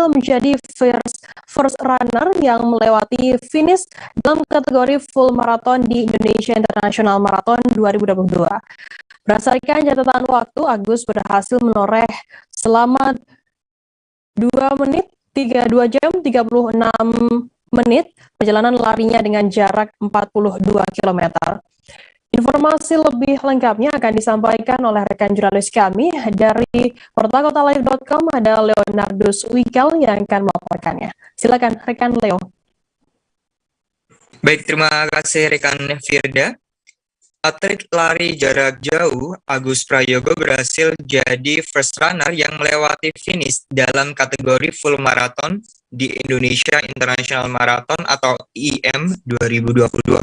berhasil menjadi first runner yang melewati finish dalam kategori full marathon di Indonesia International Marathon 2022. Berdasarkan catatan waktu, Agus berhasil menoreh selama 2 jam 36 menit perjalanan larinya dengan jarak 42 km. Informasi lebih lengkapnya akan disampaikan oleh rekan jurnalis kami dari portal kotalive.com, ada Leonardus Wikel yang akan melaporkannya. Silakan rekan Leo. Baik, terima kasih rekan Firda. Atlet lari jarak jauh Agus Prayogo berhasil jadi first runner yang melewati finish dalam kategori full marathon di Indonesia International Marathon atau IM 2022.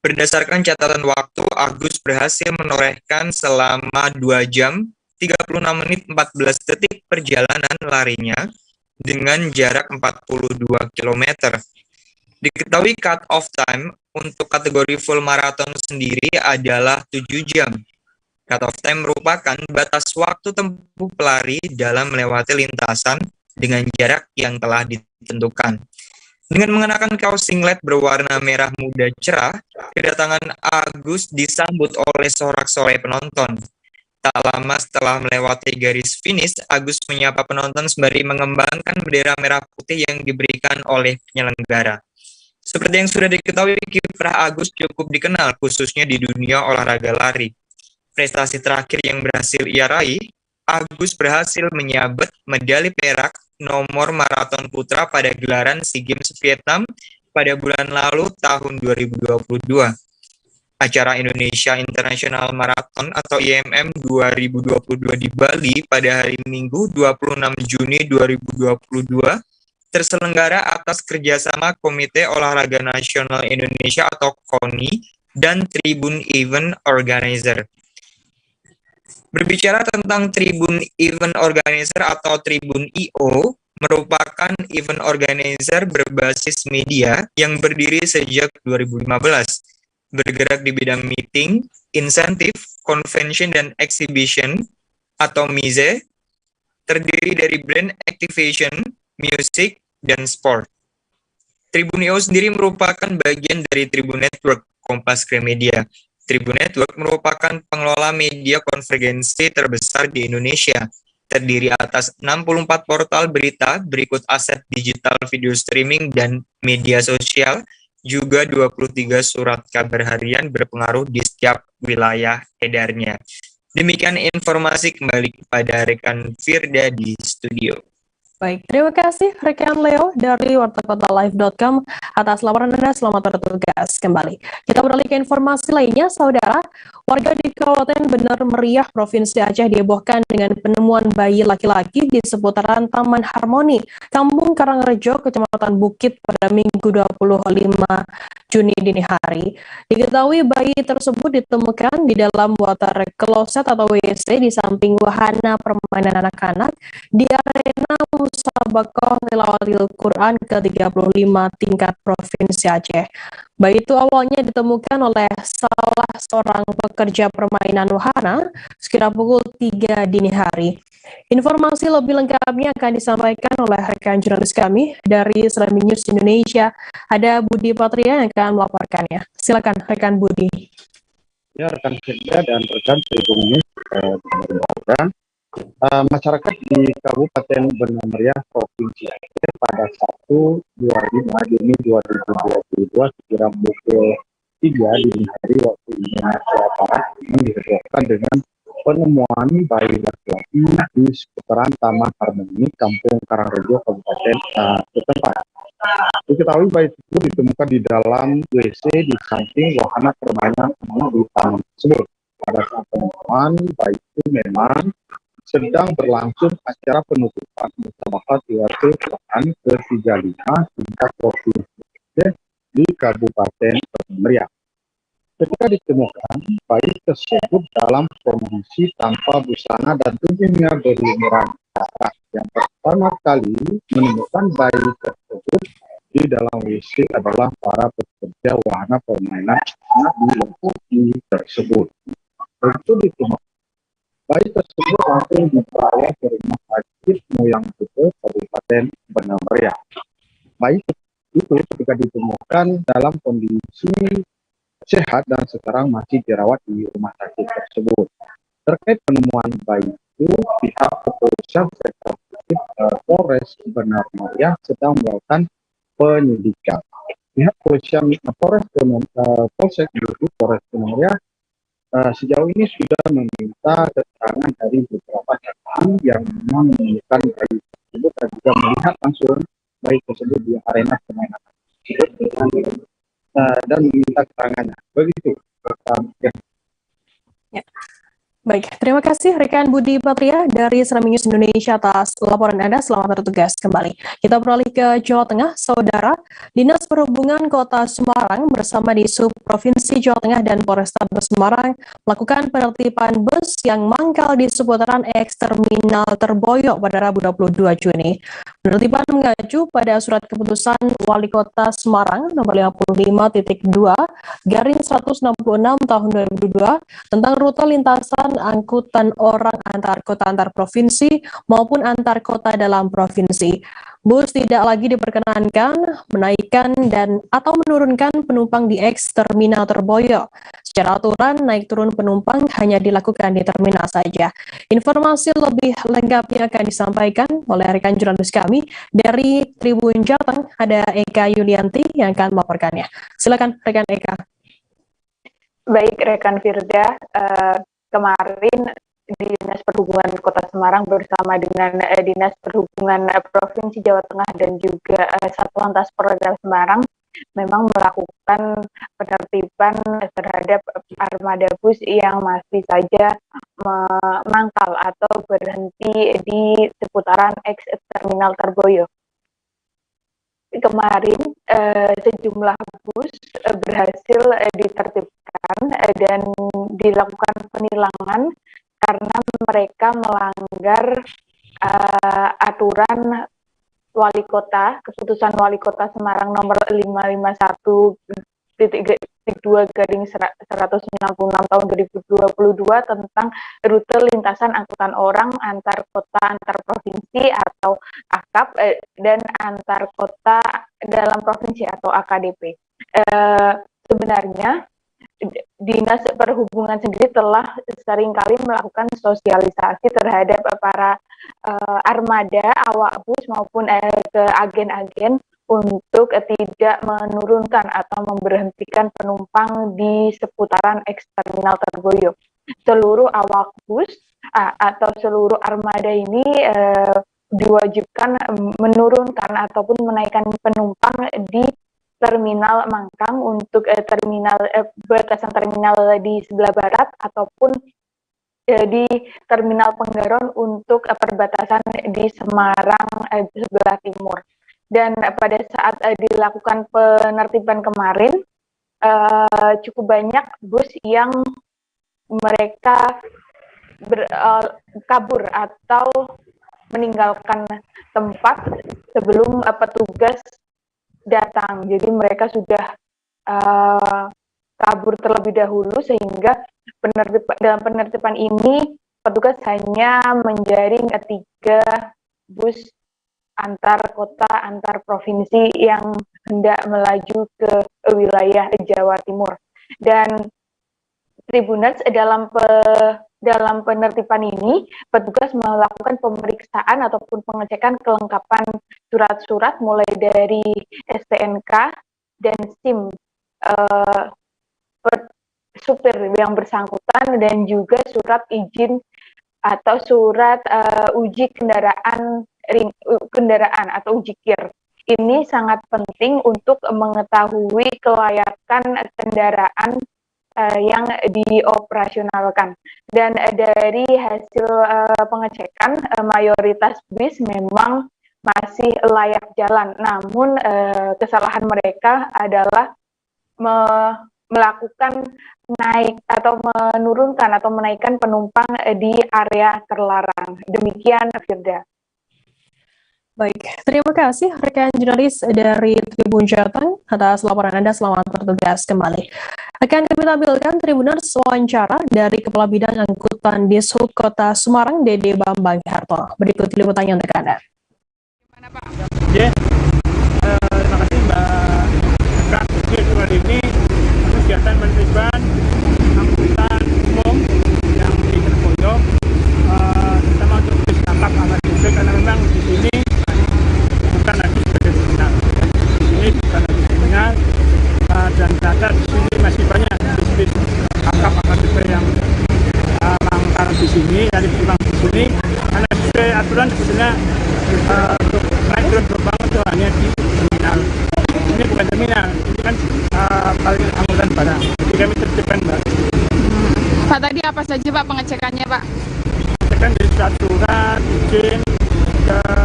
Berdasarkan catatan waktu, Agus berhasil menorehkan selama 2 jam 36 menit 14 detik perjalanan larinya dengan jarak 42 km. Diketahui cut-off time untuk kategori full marathon sendiri adalah 7 jam. Cut-off time merupakan batas waktu tempuh pelari dalam melewati lintasan dengan jarak yang telah ditentukan. Dengan mengenakan kaos singlet berwarna merah muda cerah, kedatangan Agus disambut oleh sorak-sorai penonton. Tak lama setelah melewati garis finish, Agus menyapa penonton sembari mengembangkan bendera merah putih yang diberikan oleh penyelenggara. Seperti yang sudah diketahui, kiprah Agus cukup dikenal khususnya di dunia olahraga lari. Prestasi terakhir yang berhasil ia raih, Agus berhasil menyabet medali perak nomor maraton putra pada gelaran SEA Games Vietnam pada bulan lalu tahun 2022. Acara Indonesia International Marathon atau IMM 2022 di Bali pada hari Minggu 26 Juni 2022 terselenggara atas kerjasama Komite Olahraga Nasional Indonesia atau KONI dan Tribun Event Organizer. Berbicara tentang Tribun Event Organizer atau Tribun IO, merupakan event organizer berbasis media yang berdiri sejak 2015, bergerak di bidang meeting, insentif, convention, dan exhibition atau MIZE, terdiri dari brand activation, music, dan sport. Tribun IO sendiri merupakan bagian dari Tribun Network, Kompas Gramedia. Tribun Network merupakan pengelola media konvergensi terbesar di Indonesia, terdiri atas 64 portal berita berikut aset digital video streaming dan media sosial, juga 23 surat kabar harian berpengaruh di setiap wilayah edarnya. Demikian informasi, kembali kepada rekan Firda di studio. Baik, terima kasih rekan Leo dari wartakotalive.com atas laporan Anda. Selamat bertugas kembali. Kita beralih ke informasi lainnya, saudara. Warga di Kabupaten Benar Meriah, Provinsi Aceh dihebohkan dengan penemuan bayi laki-laki di seputaran Taman Harmoni, Kampung Karangrejo, Kecamatan Bukit pada Minggu 25 Juni dini hari. Diketahui bayi tersebut ditemukan di dalam water closet atau WC di samping wahana permainan anak-anak di arena Musabakoh Tilawatil Quran ke-35 tingkat Provinsi Aceh. Bayi itu awalnya ditemukan oleh salah seorang pekerja permainan wahana sekitar pukul 3 dini hari. Informasi lebih lengkapnya akan disampaikan oleh rekan jurnalis kami dari Selami News Indonesia. Ada Budi Patria yang akan melaporkannya. Silakan rekan Budi. Ya, rekan Firda dan rekan Tribun News masyarakat di Kabupaten Benar Meriah, Provinsi Aceh pada 1/25 Juni 2022 sekira pukul 3 dini hari waktu Indonesia Barat dihebohkan dengan penemuan bayi laki-laki di seputaran Taman Harmoni, Kampung Karangrejo, Kabupaten setempat. Diketahui bayi tersebut ditemukan di dalam WC di samping wahana permainan di taman tersebut. Pada saat penemuan bayi itu memang sedang berlangsung acara penutupan Musabakoh Tilawatil Quran ke-35 tingkat provinsi di Kabupaten Meriah. Ketika ditemukan, bayi tersebut dalam kondisi tanpa busana dan tubuhnya berlumuran darah. Yang pertama kali menemukan bayi tersebut di dalam WC adalah para pekerja wahana permainan di lokasi tersebut. Itu ditemukan Bayi tersebut langsung dibawa ke rumah sakit Moyang Kuto, Kabupaten Benar Meriah. Bayi itu ketika ditemukan dalam kondisi sehat dan sekarang masih dirawat di rumah sakit tersebut. Terkait penemuan bayi itu, pihak kepolisian sektor Polres Benar Meriah sedang melakukan penyidikan. Pihak kepolisian Polsek Polres Benar Meriah sejauh ini sudah meminta keterangan dari beberapa saksi yang memang menemukan bayi tersebut dan juga melihat langsung bayi tersebut di arena permainan tersebut dan meminta keterangannya. Begitu. Ya. Baik, terima kasih rekan Budi Patria dari Serambi News Indonesia atas laporan Anda. Selamat bertugas kembali. Kita beralih ke Jawa Tengah, Saudara. Dinas Perhubungan Kota Semarang bersama Disub Provinsi Jawa Tengah dan Polrestabes Semarang melakukan penertiban bus yang mangkal di seputaran eks-terminal Terboyo pada Rabu 22 Juni. Penertiban mengacu pada surat keputusan Wali Kota Semarang nomor 55.2/166 tahun 2002 tentang rute lintasan angkutan orang antar kota antar provinsi maupun antar kota dalam provinsi. Bus tidak lagi diperkenankan menaikkan dan atau menurunkan penumpang di eks-terminal Terboyo. Secara aturan, naik turun penumpang hanya dilakukan di terminal saja. Informasi lebih lengkapnya akan disampaikan oleh rekan jurnalis kami dari Tribun Jateng, ada Eka Yulianti yang akan melaporkannya. Silakan rekan Eka. Baik, rekan Firda, kemarin Dinas Perhubungan Kota Semarang bersama dengan Dinas Perhubungan Provinsi Jawa Tengah dan juga Satlantas Polres Semarang memang melakukan penertiban terhadap armada bus yang masih saja mangkal atau berhenti di seputaran eks-terminal Terboyo. Kemarin sejumlah bus berhasil ditertibkan dan dilakukan penilangan karena mereka melanggar aturan Wali Kota, keputusan Wali Kota Semarang nomor 551.2/196 tahun 2022 tentang rute lintasan angkutan orang antar kota antar provinsi atau AKAP dan antar kota dalam provinsi atau AKDP. Sebenarnya Dinas Perhubungan sendiri telah seringkali melakukan sosialisasi terhadap para armada, awak bus maupun ke agen-agen untuk tidak menurunkan atau memberhentikan penumpang di seputaran eks-terminal Terboyo. Seluruh awak bus atau seluruh armada ini diwajibkan menurunkan ataupun menaikkan penumpang di Terminal Mangkang untuk batasan terminal di sebelah barat ataupun di Terminal Penggaron untuk perbatasan di Semarang sebelah timur. Dan pada saat dilakukan penertiban kemarin, cukup banyak bus yang mereka kabur atau meninggalkan tempat sebelum petugas datang. Jadi mereka sudah kabur terlebih dahulu sehingga dalam penertiban ini petugas hanya menjaring 3 bus antar kota, antar provinsi yang hendak melaju ke wilayah Jawa Timur. Dan Tribuners dalam penertiban ini, petugas melakukan pemeriksaan ataupun pengecekan kelengkapan surat-surat mulai dari STNK dan SIM supir yang bersangkutan dan juga surat izin atau surat uji kendaraan atau uji KIR. Ini sangat penting untuk mengetahui kelayakan kendaraan yang dioperasionalkan. Dan dari hasil pengecekan, mayoritas bis memang masih layak jalan. Namun kesalahan mereka adalah melakukan naik atau menurunkan atau menaikkan penumpang di area terlarang. Demikian, Firda. Baik, terima kasih rekan jurnalis dari Tribun Jateng atas laporan Anda. Selamat bertugas kembali. Akan kami tampilkan Tribuners wawancara dari Kepala Bidang Angkutan Dishub Kota Semarang, Dede Bambang Harto. Berikut liputannya untuk Anda. Gimana Pak? Ya, terima kasih Mbak Kak. Kali ini kegiatan penertiban angkutan umum yang di Surabaya, terutama untuk bis akap amat juga karena memang di sini bukan lagi sebagai terminal. Di sini bukan lagi terminal dan ternyata di sini masih banyak bis akap amat juga yang mangkar di sini, dari pulang di sini karena sesuai aturan sebetulnya untuk naik turun gerbang itu hanya di terminal. Ini bukan terminal, ini kan paling angkutan barang. Jadi kami tertibkan Mbak. Pak, tadi apa saja Pak pengecekannya Pak? Pengecekan dari surat izin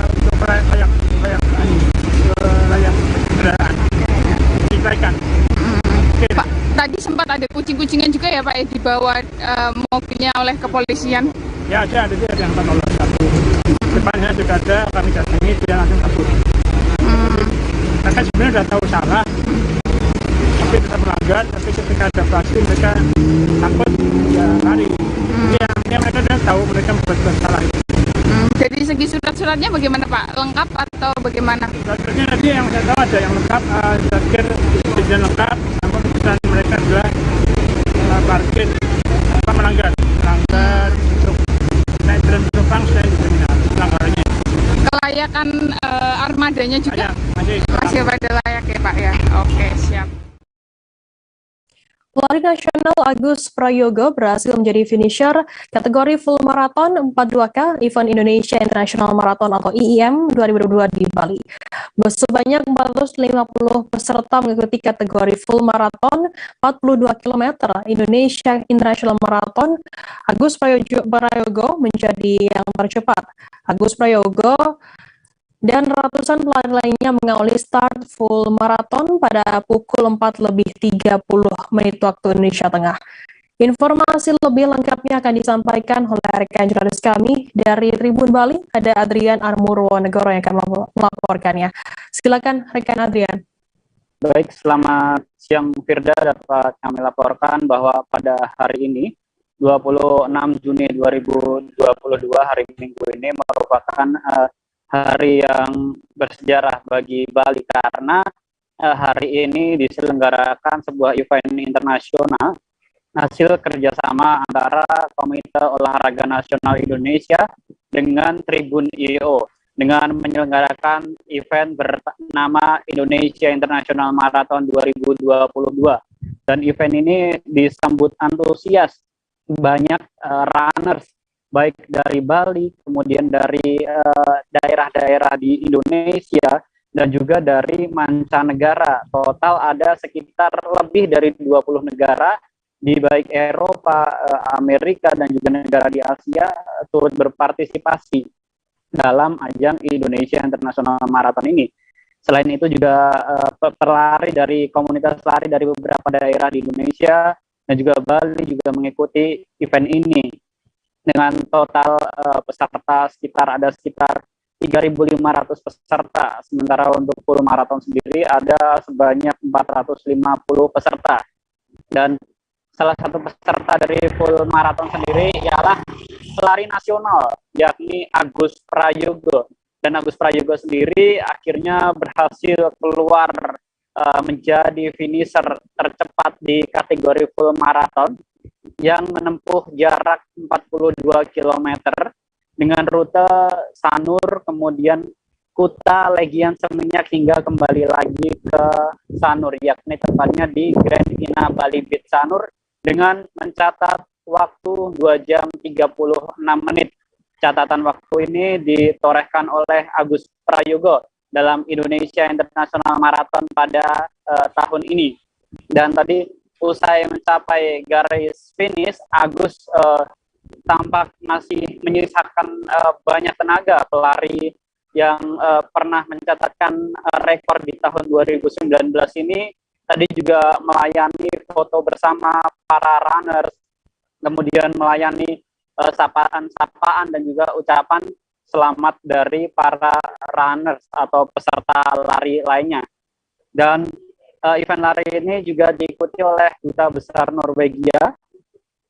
untuk layak kendaraan diselesaikan. Pak, tadi sempat ada kucing-kucingan juga ya Pak ya dibawa mobilnya oleh kepolisian? Ya ada yang menolak satu. Depannya juga ada, kami datangi dia langsung kabur. Mereka sebenarnya sudah tahu salah, tapi tetap melanggar. Tapi ketika ada plastik mereka takut ya lari. Yang mereka sudah tahu mereka berbuat salah itu. Dari segi surat-suratnya bagaimana Pak? Lengkap atau bagaimana? Suratnya tadi yang saya tahu ada yang lengkap, parkir izin lengkap, namun keputusan mereka adalah parkir melanggar untuk naik turun penumpang selain di terminal, pelanggarannya. Kelayakan armadanya juga masih pada layak ya Pak ya? Oke, siap. Pelari nasional Agus Prayogo berhasil menjadi finisher kategori full marathon 42K Event Indonesia International Marathon atau IIM 2022 di Bali. Sebanyak 450 peserta mengikuti kategori full marathon 42 km Indonesia International Marathon. Agus Prayogo menjadi yang tercepat. Agus Prayogo dan ratusan pelari lainnya mengawali start full marathon pada pukul 4:30 waktu Indonesia Tengah. Informasi lebih lengkapnya akan disampaikan oleh rekan jurnalis kami dari Tribun Bali, ada Adrian Armurwonegoro yang akan melaporkannya. Silakan rekan Adrian. Baik, selamat siang Firda. Dapat kami laporkan bahwa pada hari ini 26 Juni 2022 hari Minggu ini merupakan hari yang bersejarah bagi Bali karena hari ini diselenggarakan sebuah event internasional hasil kerjasama antara Komite Olahraga Nasional Indonesia dengan Tribun IO dengan menyelenggarakan event bernama Indonesia International Marathon 2022 dan event ini disambut antusias banyak runners baik dari Bali, kemudian dari daerah-daerah di Indonesia, dan juga dari mancanegara. Total ada sekitar lebih dari 20 negara, di baik Eropa, Amerika, dan juga negara di Asia, turut berpartisipasi dalam ajang Indonesia International Marathon ini. Selain itu juga pelari dari komunitas lari dari beberapa daerah di Indonesia, dan juga Bali juga mengikuti event ini. Dengan total peserta ada sekitar 3.500 peserta, sementara untuk full marathon sendiri ada sebanyak 450 peserta. Dan salah satu peserta dari full marathon sendiri ialah pelari nasional, yakni Agus Prayogo. Dan Agus Prayogo sendiri akhirnya berhasil keluar menjadi finisher tercepat di kategori full marathon yang menempuh jarak 42 km dengan rute Sanur, kemudian Kuta, Legian Seminyak hingga kembali lagi ke Sanur, yakni tepatnya di Grand Ina Bali Beach Sanur dengan mencatat waktu 2 jam 36 menit. Catatan waktu ini ditorehkan oleh Agus Prayogo dalam Indonesia International Marathon pada tahun ini. Dan tadi usai mencapai garis finish, Agus tampak masih menyisakan banyak tenaga. Pelari yang pernah mencatatkan rekor di tahun 2019 ini tadi juga melayani foto bersama para runners, kemudian melayani sapaan dan juga ucapan selamat dari para runners atau peserta lari lainnya. Dan event lari ini juga diikuti oleh Duta Besar Norwegia,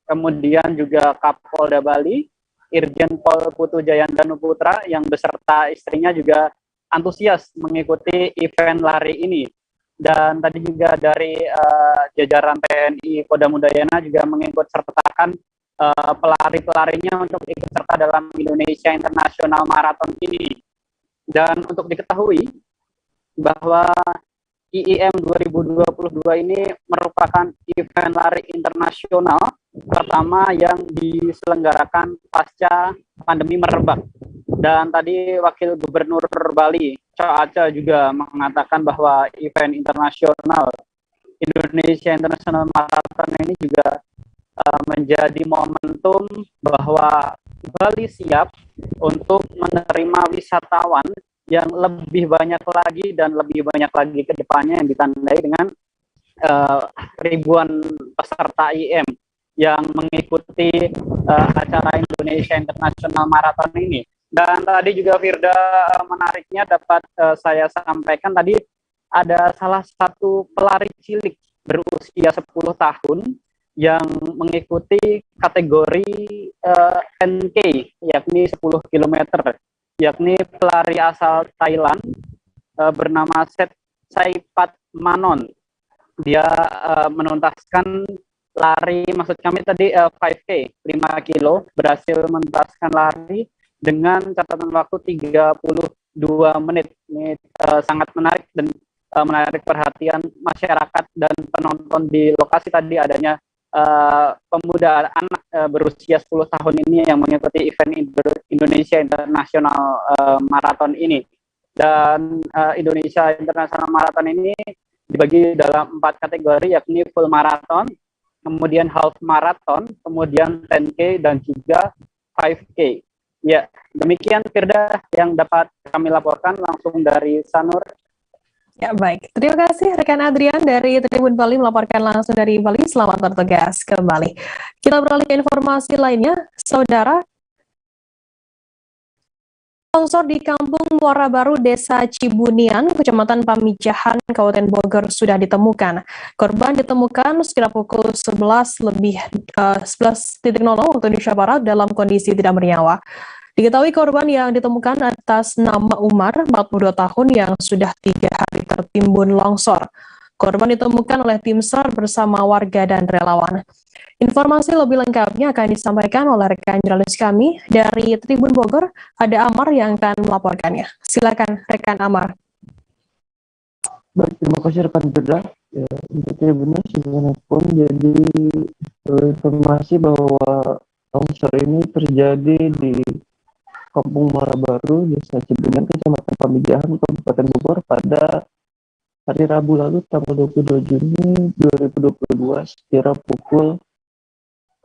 kemudian juga Kapolda Bali, Irjen Pol Putu Jayandanu Putra yang beserta istrinya juga antusias mengikuti event lari ini. Dan tadi juga dari jajaran TNI Kodam Udayana juga mengikut sertakan pelari-pelarinya untuk ikut serta dalam Indonesia International Marathon ini. Dan untuk diketahui bahwa IIM 2022 ini merupakan event lari internasional pertama yang diselenggarakan pasca pandemi merebak. Dan tadi Wakil Gubernur Bali, Aca juga mengatakan bahwa event internasional Indonesia International Marathon ini juga menjadi momentum bahwa Bali siap untuk menerima wisatawan yang lebih banyak lagi dan lebih banyak lagi ke depannya, yang ditandai dengan ribuan peserta IM yang mengikuti acara Indonesia International Marathon ini. Dan tadi juga Firda, menariknya dapat saya sampaikan tadi ada salah satu pelari cilik berusia 10 tahun yang mengikuti kategori 10K, yakni 10 km, yakni pelari asal Thailand bernama Saipat Manon. Dia menuntaskan lari, maksud kami tadi 5K, 5 kilo, berhasil menuntaskan lari dengan catatan waktu 32 menit. Ini sangat menarik dan menarik perhatian masyarakat dan penonton di lokasi. Tadi adanya pemuda anak berusia 10 tahun ini yang mengikuti event Indonesia International Marathon ini. Dan Indonesia International Marathon ini dibagi dalam 4 kategori, yakni full marathon, kemudian half marathon, kemudian 10K, dan juga 5K. Ya, demikian Firda yang dapat kami laporkan langsung dari Sanur. Ya, baik. Terima kasih rekan Adrian dari Tribun Bali melaporkan langsung dari Bali. Selamat bertugas kembali. Kita beralih ke informasi lainnya, Saudara. Longsor di Kampung Muara Baru, Desa Cibunian, Kecamatan Pamijahan, Kabupaten Bogor sudah ditemukan. Korban ditemukan sekitar pukul 11.00 waktu Indonesia Barat dalam kondisi tidak bernyawa. Diketahui korban yang ditemukan atas nama Umar, 42 tahun, yang sudah 3 hari tertimbun longsor. Korban ditemukan oleh tim SAR bersama warga dan relawan. Informasi lebih lengkapnya akan disampaikan oleh rekan jurnalis kami dari Tribun Bogor, ada Amar yang akan melaporkannya. Silakan rekan Amar. Baik, terima kasih rekan Firda. Ya, untuk Tribunnya pun jadi informasi bahwa longsor ini terjadi di Kampung Muara Baru, Desa Cibunian, Kecamatan Pamijahan, Kabupaten Bogor pada hari Rabu lalu, tanggal 22 Juni 2022, sekira pukul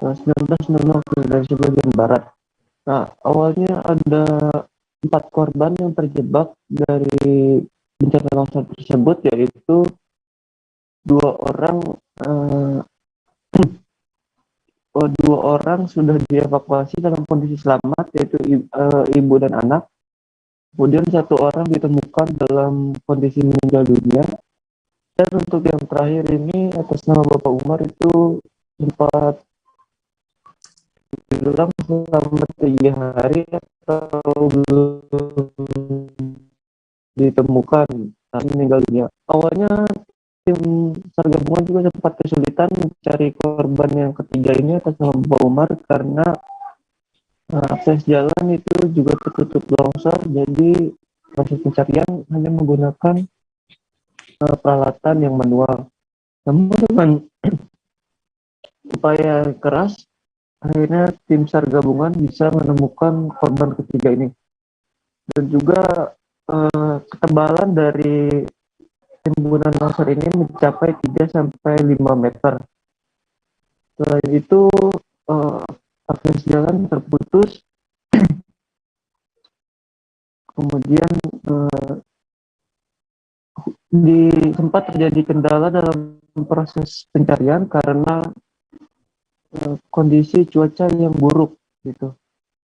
19.00 dari sebagian barat. Nah, awalnya ada 4 korban yang terjebak dari bencana longsor tersebut, yaitu 2 orang sudah dievakuasi dalam kondisi selamat, yaitu ibu dan anak. Kemudian 1 orang ditemukan dalam kondisi meninggal dunia. Dan untuk yang terakhir ini atas nama Bapak Umar itu sempat hilang selama 3 hari atau belum ditemukan dan meninggal dunia. Awalnya tim SAR gabungan juga sempat kesulitan mencari korban yang ketiga ini atas nama Bapak Umar karena akses jalan itu juga tertutup longsor, jadi proses pencarian hanya menggunakan peralatan yang manual. Namun dengan upaya keras, akhirnya tim SAR gabungan bisa menemukan korban ketiga ini. Dan juga ketebalan dari timbunan longsor ini mencapai 3-5 meter. Selain itu, akses jalan terputus, kemudian sempat terjadi kendala dalam proses pencarian karena kondisi cuaca yang buruk gitu.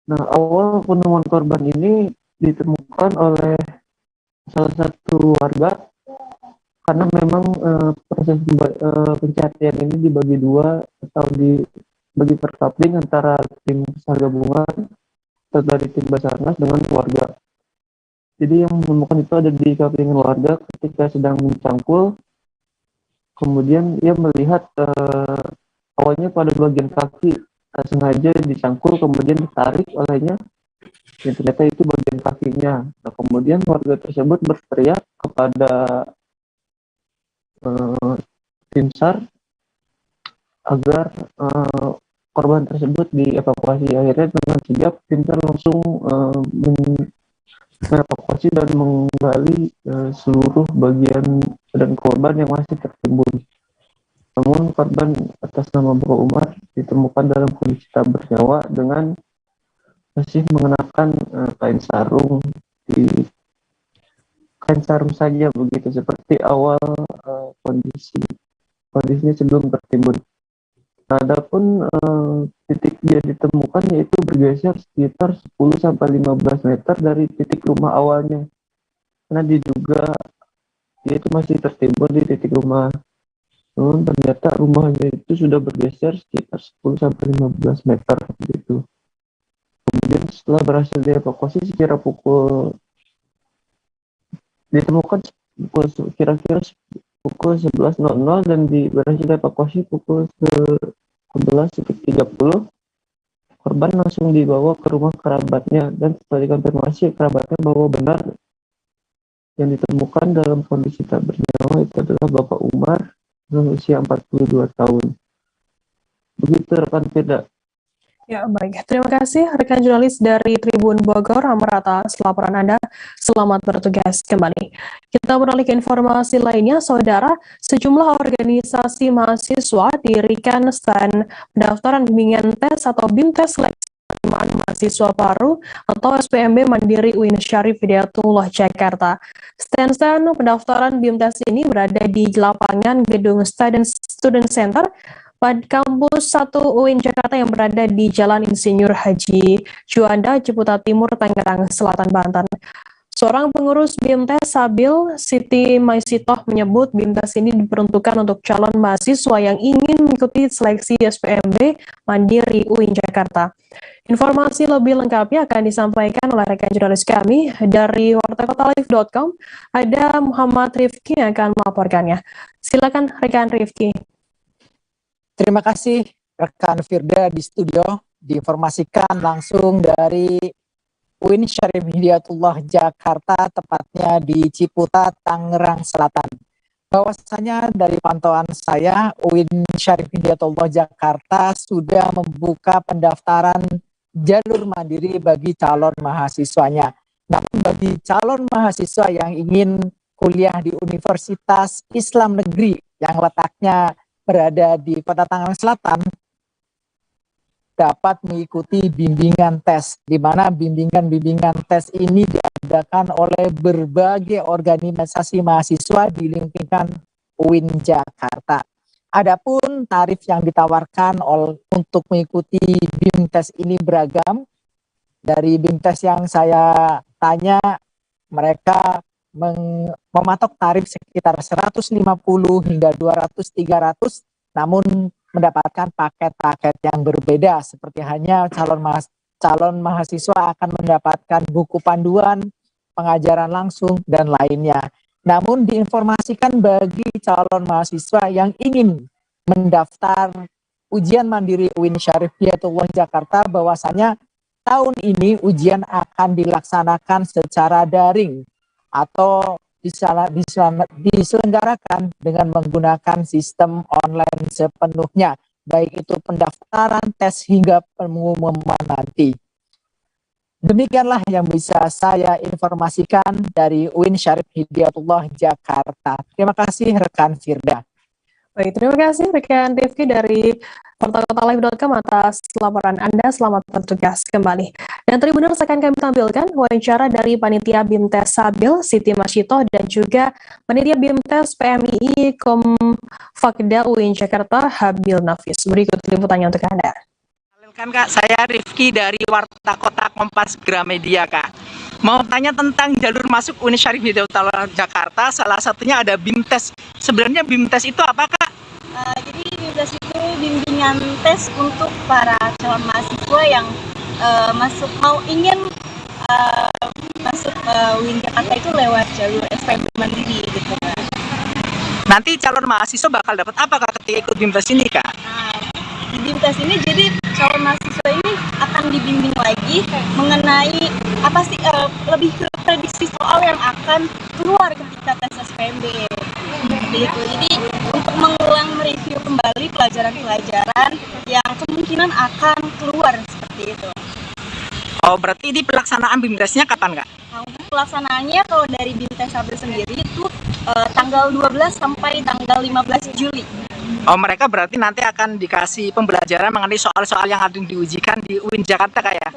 Nah, awal penemuan korban ini ditemukan oleh salah satu warga karena memang proses pencarian ini dibagi dua atau dibagi per coupling antara tim SAR gabungan atau dari tim Basarnas dengan warga. Jadi yang menemukan itu ada di coupling warga ketika sedang mencangkul, kemudian ia melihat awalnya pada bagian kaki tak sengaja dicangkul kemudian ditarik olehnya, dan ternyata itu bagian kakinya. Nah, kemudian warga tersebut berteriak kepada tim SAR agar korban tersebut dievakuasi. Akhirnya dengan sigap tim SAR langsung mengevakuasi dan menggali seluruh bagian badan korban yang masih tertimbun. Namun korban atas nama Bapak Umar ditemukan dalam kondisi tak bernyawa dengan masih mengenakan kain sarung saja begitu, seperti awal kondisinya sebelum tertimbun. Adapun titik dia ditemukan yaitu bergeser sekitar 10-15 meter dari titik rumah awalnya, karena diduga dia itu masih tertimbun di titik rumah. Namun ternyata rumahnya itu sudah bergeser sekitar 10-15 meter gitu. Kemudian setelah berhasil dievakuasi sekira ditemukan kira-kira pukul 11.00 dan berhasil dievakuasi pukul 11.30. Korban langsung dibawa ke rumah kerabatnya dan setelah dikonfirmasi kerabatnya bahwa benar yang ditemukan dalam kondisi tak bernyawa itu adalah Bapak Umar dengan usia 42 tahun. Begitu rekan Firda. Ya, baik. Terima kasih rekan jurnalis dari Tribun Bogor, Amar, atas laporan Anda. Selamat bertugas kembali. Kita beralih ke informasi lainnya, Saudara. Sejumlah organisasi mahasiswa dirikan stand pendaftaran bimbingan tes atau BIMTES seleksi penerimaan mahasiswa baru atau SPMB Mandiri UIN Syarif Hidayatullah Jakarta. Stand-stand pendaftaran BIMTES ini berada di lapangan gedung Student Center pada kampus 1 UIN Jakarta yang berada di Jalan Insinyur Haji Juanda, Ciputa Timur, Tangerang Selatan, Banten. Seorang pengurus BIMTES Sabil, Siti Maisitoh, menyebut BIMTES ini diperuntukkan untuk calon mahasiswa yang ingin mengikuti seleksi SPMB Mandiri UIN Jakarta. Informasi lebih lengkapnya akan disampaikan oleh rekan jurnalis kami dari wartakotalive.com. Ada Muhammad Rifki yang akan melaporkannya. Silakan rekan Rifki. Terima kasih rekan Firda di studio, diinformasikan langsung dari UIN Syarif Hidayatullah Jakarta, tepatnya di Ciputa, Tangerang Selatan. Bahwasanya dari pantauan saya, UIN Syarif Hidayatullah Jakarta sudah membuka pendaftaran jalur mandiri bagi calon mahasiswanya. Namun bagi calon mahasiswa yang ingin kuliah di Universitas Islam Negeri yang letaknya berada di Kota Tangerang Selatan, dapat mengikuti bimbingan tes, di mana bimbingan tes ini diadakan oleh berbagai organisasi mahasiswa di lingkungan UIN Jakarta. Adapun tarif yang ditawarkan untuk mengikuti BIMTES ini beragam. Dari BIMTES yang saya tanya, mereka mematok tarif sekitar 150 hingga 200-300, namun mendapatkan paket-paket yang berbeda, seperti hanya calon mahasiswa akan mendapatkan buku panduan, pengajaran langsung, dan lainnya. Namun diinformasikan bagi calon mahasiswa yang ingin mendaftar ujian mandiri UIN Syarif Hidayatullah Jakarta, bahwasanya tahun ini ujian akan dilaksanakan secara daring atau diselenggarakan dengan menggunakan sistem online sepenuhnya, baik itu pendaftaran, tes, hingga pengumuman nanti. Demikianlah yang bisa saya informasikan dari UIN Syarif Hidayatullah Jakarta. Terima kasih rekan Firda. Baik, terima kasih rekan Rifki dari portalkotalive.com atas laporan Anda. Selamat bertugas kembali. Dan Tribuners akan kami tampilkan wawancara dari Panitia BIMTES Sabil, Siti Maisitoh, dan juga Panitia BIMTES PMII Komfakda UIN Jakarta, Habil Nafis. Berikut liputannya untuk Anda. Kan Kak, saya Rifki dari Warta Kota Kompas Gramedia Kak. Mau tanya tentang jalur masuk Uni Syarif Hidayatullah Jakarta, salah satunya ada BIMTES. Sebenarnya BIMTES itu apa Kak? Jadi BIMTES itu bimbingan tes untuk para calon mahasiswa yang ingin masuk UIN Jakarta itu lewat jalur SPM mandiri gitu Kak. Nanti calon mahasiswa bakal dapat apa Kak ketika ikut BIMTES ini Kak? Di BIMTES ini jadi calon mahasiswa ini akan dibimbing lagi mengenai apa sih lebih ke prediksi soal yang akan keluar ketika tes SPMB. Seperti itu. Jadi untuk mengulang mereview kembali pelajaran-pelajaran yang kemungkinan akan keluar seperti itu. Oh, berarti ini pelaksanaan BIMTES-nya kapan Kak? Nah, untuk pelaksanaannya kalau dari BIMTES sendiri itu tanggal 12 sampai tanggal 15 Juli. Oh, mereka berarti nanti akan dikasih pembelajaran mengenai soal-soal yang akan diujikan di UIN Jakarta Kak ya?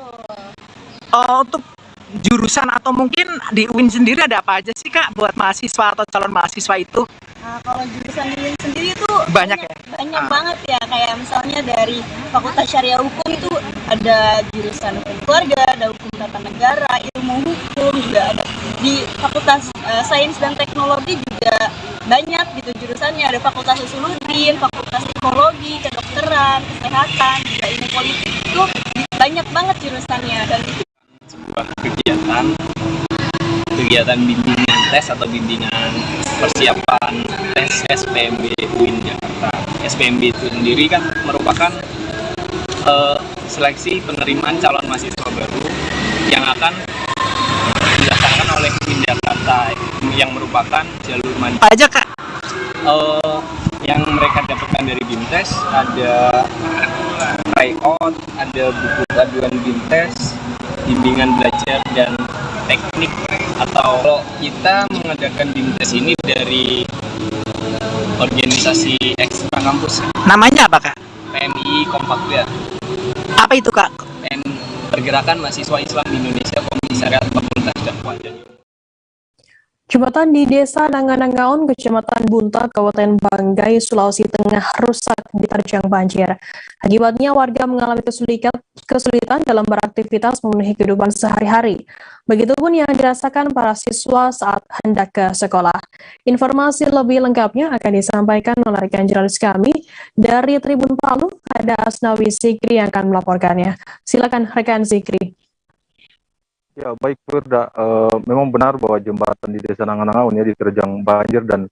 Oh, untuk jurusan atau mungkin di UIN sendiri ada apa aja sih Kak buat mahasiswa atau calon mahasiswa itu? Nah, kalau jurusan di UIN sendiri itu Banyak ya? Banyak banget ya, kayak misalnya dari Fakultas Syariah Hukum itu ada jurusan hukum keluarga, ada hukum tata negara, ilmu hukum juga ada. Di Fakultas Sains dan Teknologi juga banyak gitu jurusannya, ada Fakultas Usuluddin, Fakultas Psikologi, Kedokteran, Kesehatan, juga ilmu politik itu banyak banget jurusannya dan itu sebuah kegiatan bimbingan tes atau bimbingan persiapan tes SPMB UIN Jakarta. SPMB itu sendiri kan merupakan seleksi penerimaan calon mahasiswa baru yang akan dilaksanakan oleh UIN Jakarta yang merupakan jalur mandiri. Apa aja Kak? Yang mereka dapatkan dari BIMTES ada tryout, ada buku panduan BIMTES, bimbingan belajar dan teknik. Atau kalau kita mengadakan BIMTES ini dari organisasi ekstra kampus. Namanya apa Kak? PMI Kompaktia. Apa itu Kak? Pergerakan Mahasiswa Islam di Indonesia, Komisariat Fakultas Dakwah dan Jembatan di Desa Nanganangaon, Kecamatan Bunta, Kabupaten Banggai, Sulawesi Tengah rusak diterjang banjir. Akibatnya warga mengalami kesulitan dalam beraktivitas memenuhi kehidupan sehari-hari. Begitupun yang dirasakan para siswa saat hendak ke sekolah. Informasi lebih lengkapnya akan disampaikan oleh rekan jurnalis kami dari Tribun Palu, ada Asnawi Zikri yang akan melaporkannya. Silakan rekan Zikri. Ya, baik Firda, memang benar bahwa jembatan di Desa Nanganangaon ya diterjang banjir dan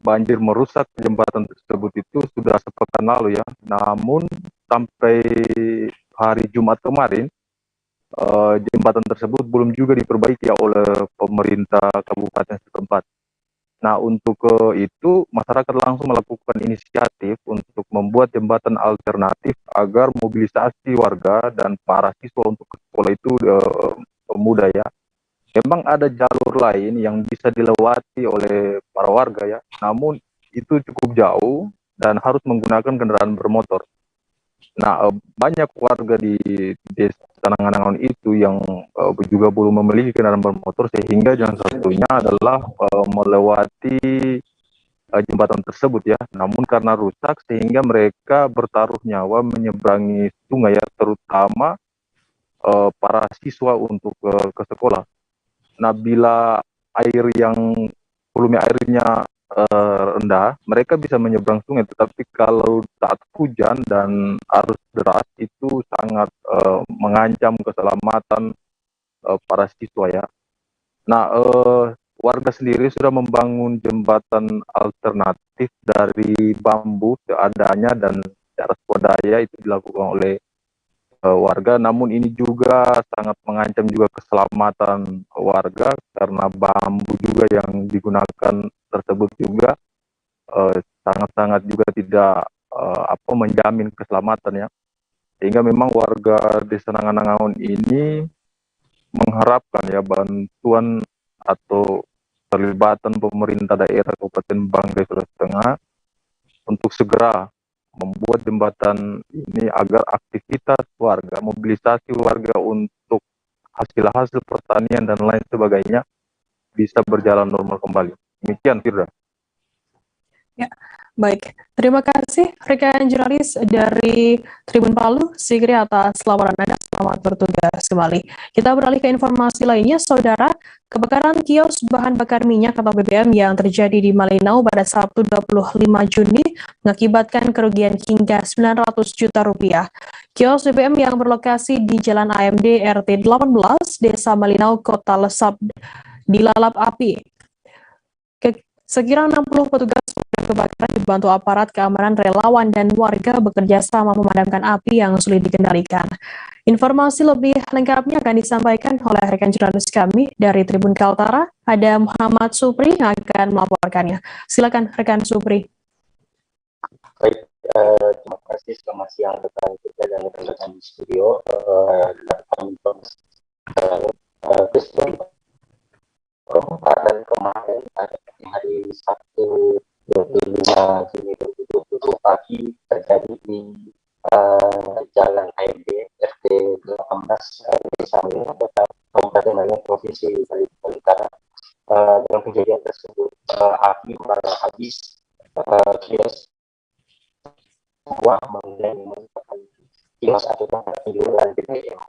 banjir merusak jembatan tersebut itu sudah sepekan lalu ya. Namun sampai hari Jumat kemarin jembatan tersebut belum juga diperbaiki ya oleh pemerintah kabupaten setempat. Nah, untuk itu masyarakat langsung melakukan inisiatif untuk membuat jembatan alternatif agar mobilisasi warga dan para siswa untuk ke sekolah itu mudah ya. Memang ada jalur lain yang bisa dilewati oleh para warga ya, namun itu cukup jauh dan harus menggunakan kendaraan bermotor. Nah, banyak warga di Desa Nanganangaon itu yang juga belum memiliki kendaraan bermotor, sehingga yang satunya adalah melewati jembatan tersebut ya. Namun karena rusak sehingga mereka bertaruh nyawa menyeberangi sungai ya, terutama para siswa untuk ke sekolah. Nah, bila air yang volume airnya rendah, mereka bisa menyeberang sungai, tetapi kalau saat hujan dan arus deras itu sangat mengancam keselamatan para siswa ya. Nah, warga sendiri sudah membangun jembatan alternatif dari bambu seadanya dan secara swadaya itu dilakukan oleh warga, namun ini juga sangat mengancam juga keselamatan warga karena bambu juga yang digunakan tersebut juga sangat-sangat juga tidak menjamin keselamatan ya, sehingga memang warga Desa Nanganangaon ini mengharapkan ya bantuan atau terlibatan pemerintah daerah Kabupaten Banggai Sulawesi Tengah untuk segera membuat jembatan ini agar aktivitas warga, mobilisasi warga untuk hasil-hasil pertanian dan lain sebagainya bisa berjalan normal kembali. Demikian, Firda. Ya, Baik, terima kasih rekan jurnalis dari Tribun Palu, Sigri atas laporan Anda. Selamat bertugas kembali. Kita beralih ke informasi lainnya, Saudara. Kebakaran kios bahan bakar minyak atau BBM yang terjadi di Malinau pada Sabtu 25 Juni mengakibatkan kerugian hingga 900 juta rupiah. Kios BBM yang berlokasi di Jalan AMD RT 18, Desa Malinau, Kota Lesap, dilalap api. Sekira 60 petugas pemadam kebakaran dibantu aparat keamanan, relawan, dan warga bekerja sama memadamkan api yang sulit dikendalikan. Informasi lebih lengkapnya akan disampaikan oleh rekan jurnalis kami dari Tribun Kaltara, ada Muhammad Supri yang akan melaporkannya. Silakan rekan Supri. Baik, terima kasih. Selamat siang rekan kita dan rekan-rekan di studio. Kebakaran kemarin pada hari Sabtu 25 Juni 2020 pagi terjadi di Jalan AMD RT 18 Desa Malinau, Kota Kabupaten Malinau, Provinsi Kalimantan Utara. Dalam kejadian tersebut api membara habis kios buah bangunan yang merupakan kios atau tempat penjualan BBM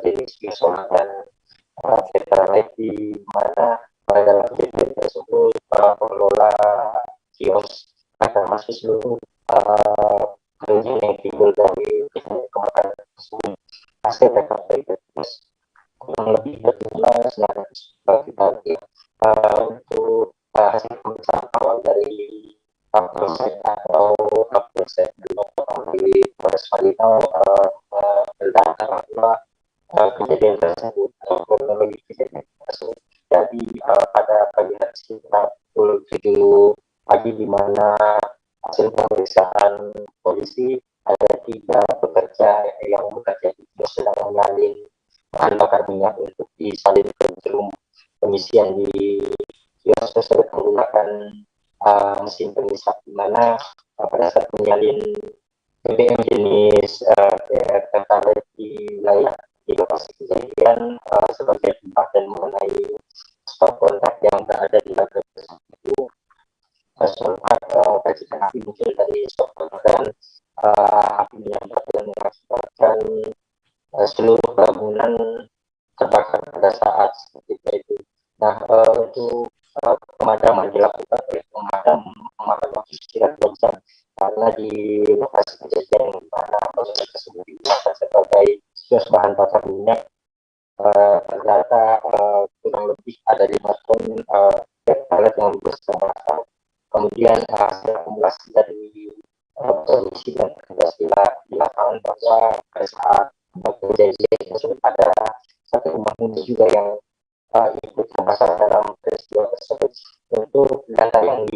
jenis kios solar dan Pertalite, di mana dalam kejadian tersebut pengelola kios akan masuk seluruh kerugian yang timbul dari kebakaran tersebut. Hasil TKP tersebut kurang lebih berjumlah 900 juta rupiah. Untuk hasil pemeriksaan awal dari proses atau proses dari Polres Malinau mendata bahwa kejadian tersebut kronologi kejadian tersebut jadi pada pagi hari sekitar pukul 7 pagi, di mana hasil pemeriksaan polisi ada 3 pekerja yang bekerja di kios sedang menyalin bahan bakar minyak untuk disalin ke drum pengisian di kios tersebut menggunakan mesin pengisap, di mana pada saat menyalin BBM jenis Pertalite di wilayah di lokasi kejadian sebagai tempat dan mengenai stop kontak yang berada di bagian tersebut, sempat percikan api muncul dari stop kontak dan api menyambar dan mengakibatkan seluruh bangunan terbakar pada saat seperti itu. Nah, untuk pemadaman dilakukan oleh pemadam memakan waktu sekitar 2 jam karena di lokasi kejadian di mana bangunan tersebut digunakan sebagai kios bahan bakar minyak, ternyata kurang lebih ada 5 ton Pertalite yang bersambungkan. Kemudian hasil akumulasi dari produksi dan petugas di lapangan bahwa pada saat kejadian tersebut ada satu rumah huni juga yang ikut terbakar dalam peristiwa tersebut. Untuk data yang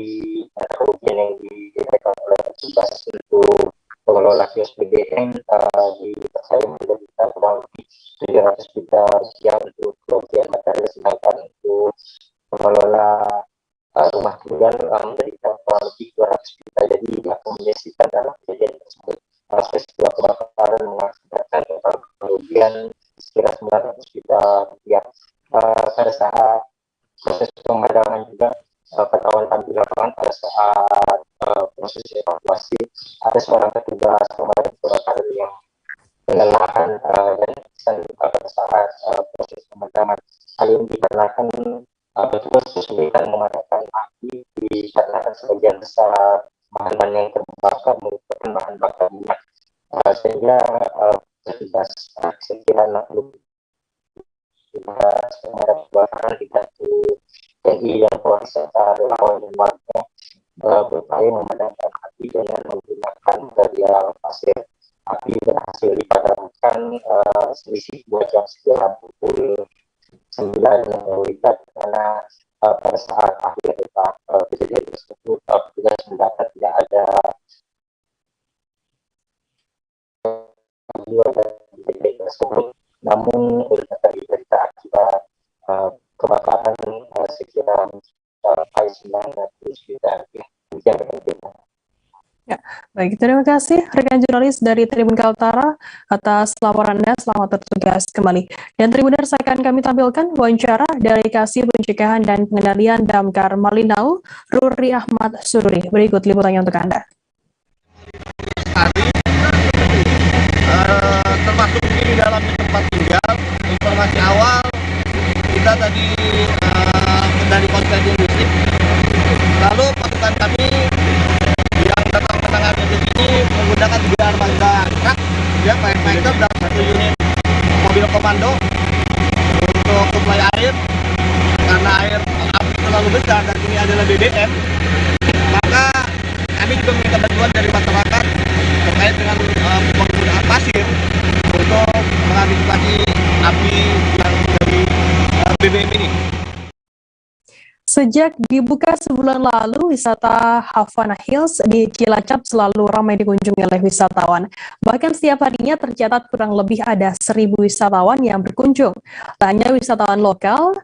kerugian yang didapatkan oleh petugas untuk pengelola kios BBM dipercaya menderita kurang lebih 700 juta rupiah untuk kerugian material, sedangkan untuk pengelola rumah tinggal menderita kurang lebih 200 juta. Jadi diakomodasikan dalam kejadian tersebut. Peristiwa kebakaran mengakibatkan total kerugian sekitar 900 juta rupiah. Pada saat proses pemadaman juga ketahuan kami di lapangan pada saat proses evakuasi ada seorang petugas pemadam kebakaran yang kelelahan dan pingsan pada saat proses pemadaman. Hal ini dikarenakan petugas kesulitan memadamkan api dikarenakan sebagian besar bahan-bahan yang terbakar merupakan bahan bakar minyak, sehingga petugas sekiranya pemadam kebakaran dibantu TNI dan Polri serta relawan dan warga berupaya memadamkan api dengan menggunakan material pasir. Api berhasil dipadamkan selisih 2 jam sekitar pukul 9 WIB, karena pada saat akhir kejadian tersebut petugas mendapat tidak ada jiwa dan kejadian tersebut. Namun untuk berita akibat kebakaran sekira mencapai 900 juta rupiah. Ya, Baik, terima kasih rekan jurnalis dari Tribun Kaltara atas laporan Anda. Selamat bertugas kembali. Dan Tribuners akan kami tampilkan wawancara dari Kasih Pencegahan dan Pengendalian Damkar Malinau, Ruri Ahmad Sururi. Berikut liputannya untuk Anda. Termasuk di dalam tempat tinggal, informasi awal kita tadi dari konten industri, lalu pasukan kami yang datang menangani ini menggunakan 3 armada truk, ya, firefighter dan 1 unit mobil komando untuk suplai air. Karena air api terlalu besar dan ini adalah BBM, maka kami juga meminta bantuan dari masyarakat terkait dengan penggunaan pasir untuk mengantisipasi api yang dari BBM ini. Sejak dibuka sebulan lalu, wisata Havana Hills di Cilacap selalu ramai dikunjungi oleh wisatawan. Bahkan setiap harinya tercatat kurang lebih ada 1.000 wisatawan yang berkunjung. Tak hanya wisatawan lokal,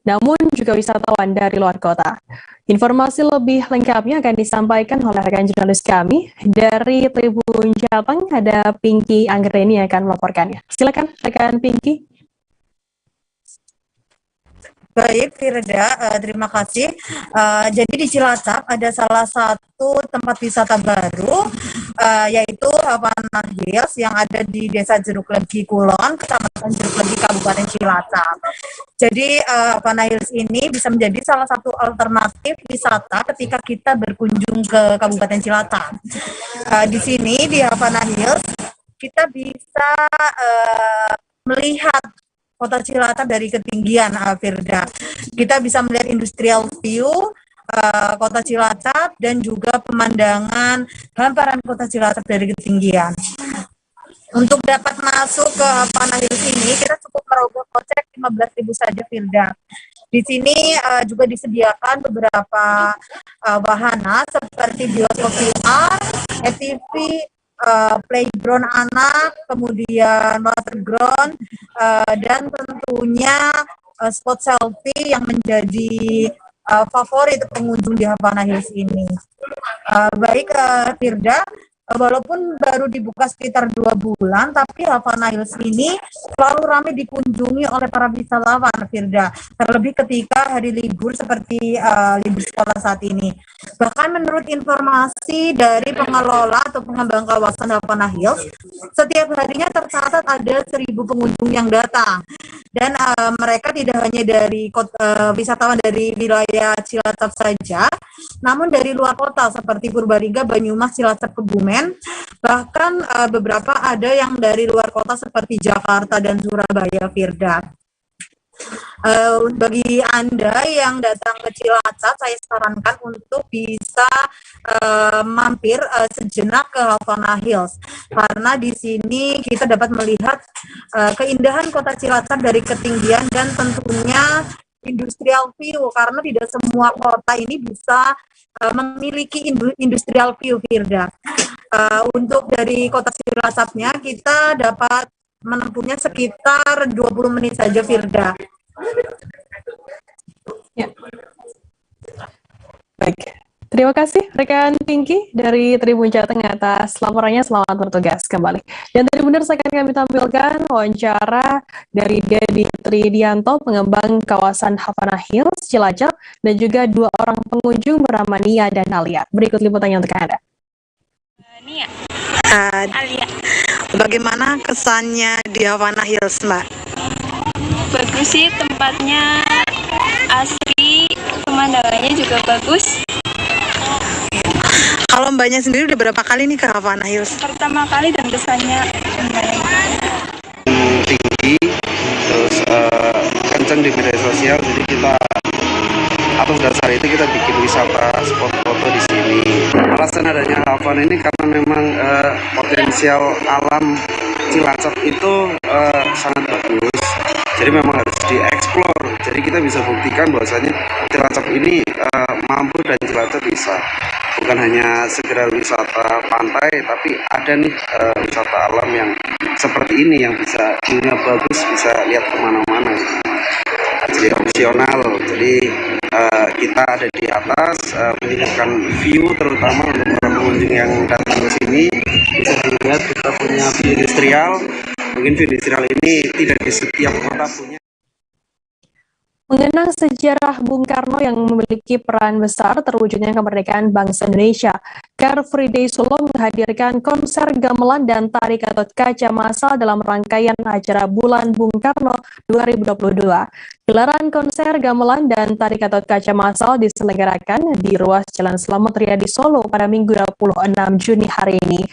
namun juga wisatawan dari luar kota. Informasi lebih lengkapnya akan disampaikan oleh rekan jurnalis kami dari Tribun Jateng. Ada Pinky Anggreni yang akan melaporkannya. Silakan rekan Pinky. Baik, Firda, terima kasih. Jadi di Cilacap ada salah satu tempat wisata baru, yaitu Havana Hills yang ada di Desa Jeruk Legi Kulon, Kecamatan Jeruk Legi, Kabupaten Cilacap. Jadi Havana Hills ini bisa menjadi salah satu alternatif wisata ketika kita berkunjung ke Kabupaten Cilacap. Di sini di Havana Hills kita bisa melihat Kota Cilacap dari ketinggian, Firda. Kita bisa melihat industrial view Kota Cilacap dan juga pemandangan hamparan Kota Cilacap dari ketinggian. Untuk dapat masuk ke Havana Hills ini, kita cukup merogoh kocek 15.000 saja, Firda. Di sini juga disediakan beberapa wahana seperti bioskop VR, ATV, playground anak, kemudian waterground, dan tentunya spot selfie yang menjadi favorit pengunjung di Havana Hills ini. Baik, Firda, walaupun baru dibuka sekitar 2 bulan, tapi Havana Hills ini selalu ramai dikunjungi oleh para wisatawan, Firda. Terlebih ketika hari libur seperti libur sekolah saat ini. Bahkan menurut informasi dari pengelola atau pengembang kawasan Havana Hills, setiap harinya tercatat ada 1.000 pengunjung yang datang. Dan mereka tidak hanya dari wisatawan dari wilayah Cilacap saja, namun dari luar kota seperti Purbalingga, Banyumas, Cilacap, Kebumen, bahkan beberapa ada yang dari luar kota seperti Jakarta dan Surabaya, Firda. Bagi Anda yang datang ke Cilacap, saya sarankan untuk bisa mampir sejenak ke Havana Hills, karena di sini kita dapat melihat keindahan Kota Cilacap dari ketinggian dan tentunya industrial view, karena tidak semua kota ini bisa memiliki industrial view, Firda. Untuk dari Kota Cilacapnya kita dapat menempuhnya sekitar 20 menit saja, Firda. Ya. Baik, terima kasih rekan Pinky dari Tribun Jateng atas laporannya. Selamat bertugas kembali. Dan Tribuners akan kami tampilkan wawancara dari Dedi Tridianto, pengembang kawasan Havana Hills Cilacap, dan juga 2 orang pengunjung bernama Nia dan Alia. Berikut liputannya untuk Anda. Nia, Alia. Bagaimana kesannya di Havana Hills, Mbak? Bagus sih, tempatnya asri, pemandangannya juga bagus. Kalau Mbaknya sendiri udah berapa kali nih ke Havana Hills? Pertama kali dan kesannya tinggi, terus kenceng di media sosial, jadi kita atas dasar itu kita bikin wisata spot foto di sini. Alasan adanya Havana ini karena memang potensial alam Cilacap itu sangat bagus, jadi memang harus dieksplor. Jadi kita bisa buktikan bahwasanya Cilacap ini mampu dan Cilacap bisa. Bukan hanya segera wisata pantai, tapi ada nih wisata alam yang seperti ini yang bisa view-nya bagus, bisa lihat kemana-mana. Jadi opsional, jadi kita ada di atas menunjukkan view terutama untuk para pengunjung yang datang ke sini bisa dilihat kita punya view industrial. Mungkin view industrial ini tidak di setiap kota punya. Mengenang sejarah Bung Karno yang memiliki peran besar terwujudnya kemerdekaan bangsa Indonesia, Car Free Day Solo menghadirkan konser gamelan dan tari Gatot Kaca massal dalam rangkaian acara Bulan Bung Karno 2022. Gelaran konser gamelan dan tari Gatot Kaca massal diselenggarakan di ruas Jalan Slamet Riyadi Solo pada Minggu 26 Juni hari ini.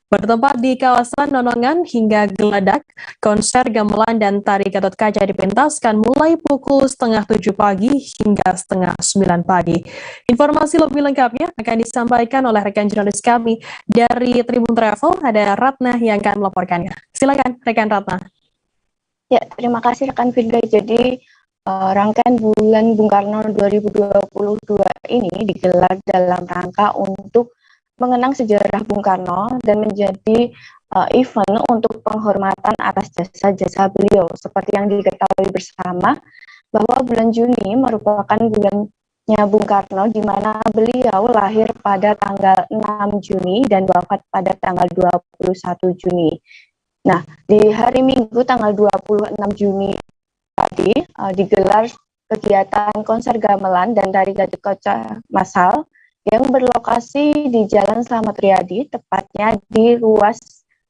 Bertempat di kawasan Nonongan hingga Geladak, konser gamelan dan tari Gatot Kaca dipentaskan mulai pukul 6:30 pagi hingga 8:30 pagi. Informasi lebih lengkapnya akan disampaikan oleh rekan jurnalis kami dari Tribun Travel, ada Ratna yang akan melaporkannya. Silakan rekan Ratna. Ya, terima kasih rekan Firda. Jadi rangkaian Bulan Bung Karno 2022 ini digelar dalam rangka untuk mengenang sejarah Bung Karno dan menjadi event untuk penghormatan atas jasa-jasa beliau. Seperti yang diketahui bersama bahwa bulan Juni merupakan bulannya Bung Karno di mana beliau lahir pada tanggal 6 Juni dan wafat pada tanggal 21 Juni. Nah, di hari Minggu tanggal 26 Juni tadi digelar kegiatan konser gamelan dan tari Gatot Kaca massal yang berlokasi di Jalan Slamet Riyadi, tepatnya di ruas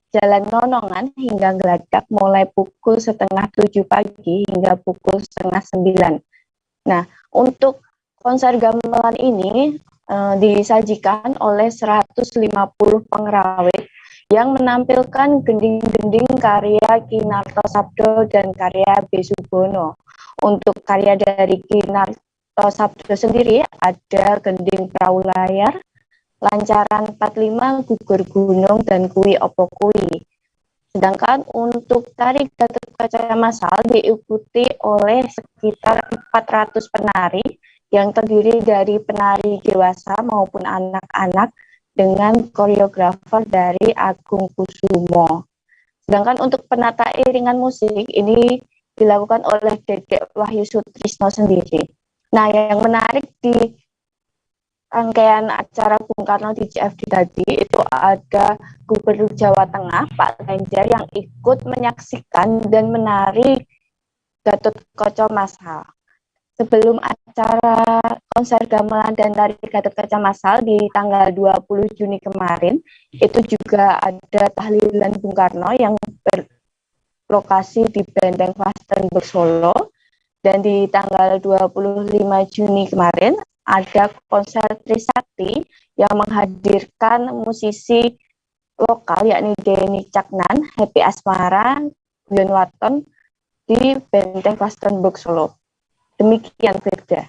Jalan Nonongan hingga Geladak mulai pukul 6:30 pagi hingga pukul 8:30. Nah, untuk konser gamelan ini disajikan oleh 150 pengrawit yang menampilkan gending-gending karya Ki Narto Sabdo dan karya B. Subono. Untuk karya dari Ki Narto Sabdo sendiri ada gending perahu layar, lancaran 45, gugur gunung, dan kui opo kui. Sedangkan untuk tari Gatot Kaca massal diikuti oleh sekitar 400 penari yang terdiri dari penari dewasa maupun anak-anak dengan koreografer dari Agung Kusumo. Sedangkan untuk penata iringan musik ini dilakukan oleh Dedek Wahyu Sutrisno sendiri. Nah, yang menarik di rangkaian acara Bung Karno di CFD tadi itu ada Gubernur Jawa Tengah Pak Ganjar yang ikut menyaksikan dan menari Gatot Kaca massal. Sebelum acara konser gamelan dan tari Gatot Kaca massal di tanggal 20 Juni kemarin, itu juga ada tahlilan Bung Karno yang berlokasi di Benteng Vastenburg Solo. Dan di tanggal 25 Juni kemarin ada konser Trisakti yang menghadirkan musisi lokal yakni Denny Caknan, Happy Asmara, Guyon Waton di Benteng Vastenburg Solo. Demikian Firda.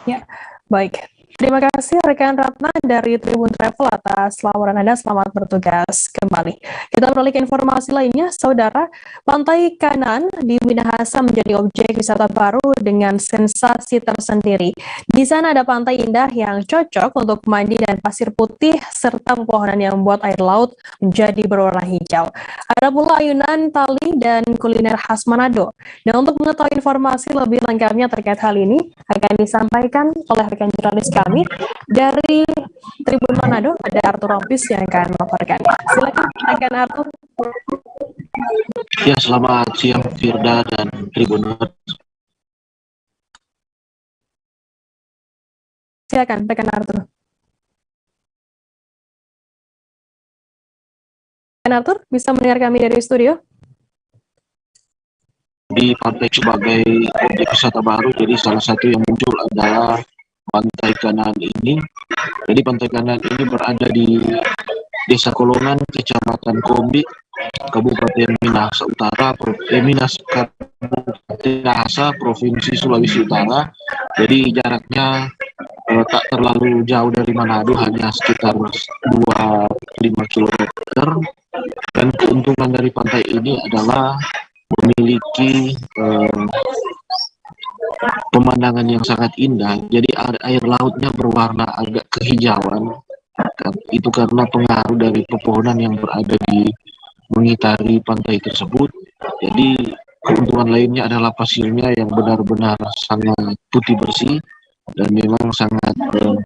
Ya, baik. Terima kasih rekan Ratna dari Tribun Travel atas laporan Anda. Selamat bertugas kembali. Kita beralih ke informasi lainnya, Saudara. Pantai Kanan di Minahasa menjadi objek wisata baru dengan sensasi tersendiri. Di sana ada pantai indah yang cocok untuk mandi dan pasir putih serta pepohonan yang membuat air laut menjadi berwarna hijau. Ada pula ayunan tali dan kuliner khas Manado. Dan untuk mengetahui informasi lebih lengkapnya terkait hal ini akan disampaikan oleh rekan jurnalis kami dari Tribun Manado, ada Arthur Rompis yang akan melaporkan. Silakan rekan Arthur. Ya, selamat siang Firda dan Tribuners. Silakan rekan Arthur. Rekan Arthur, bisa mendengar kami dari studio? Di pantai sebagai objek wisata baru, jadi salah satu yang muncul adalah Pantai Kanan ini. Jadi Pantai Kanan ini berada di Desa Kolongan, Kecamatan Kombi, Kabupaten Minahasa Utara, Minahasa, Provinsi Sulawesi Utara. Jadi jaraknya tak terlalu jauh dari Manado, hanya sekitar 25 km. Dan keuntungan dari pantai ini adalah memiliki pemandangan yang sangat indah. Jadi air lautnya berwarna agak kehijauan. Itu karena pengaruh dari pepohonan yang berada di mengitari pantai tersebut. Jadi keuntungan lainnya adalah pasirnya yang benar-benar sangat putih bersih dan memang sangat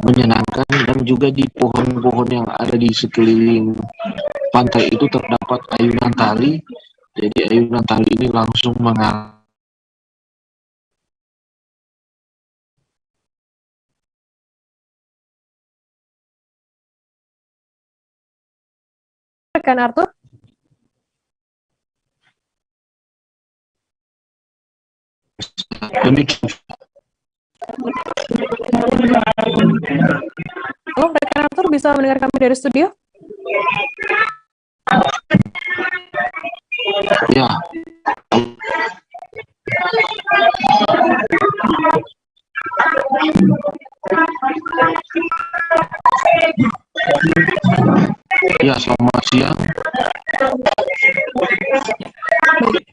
menyenangkan, dan juga di pohon-pohon yang ada di sekeliling pantai itu terdapat ayunan tali. Jadi ayunan tali ini langsung mengalir. Rekan Arthur. Halo, rekan Arthur, bisa mendengar kami dari studio? Ya. Ya, selamat siang.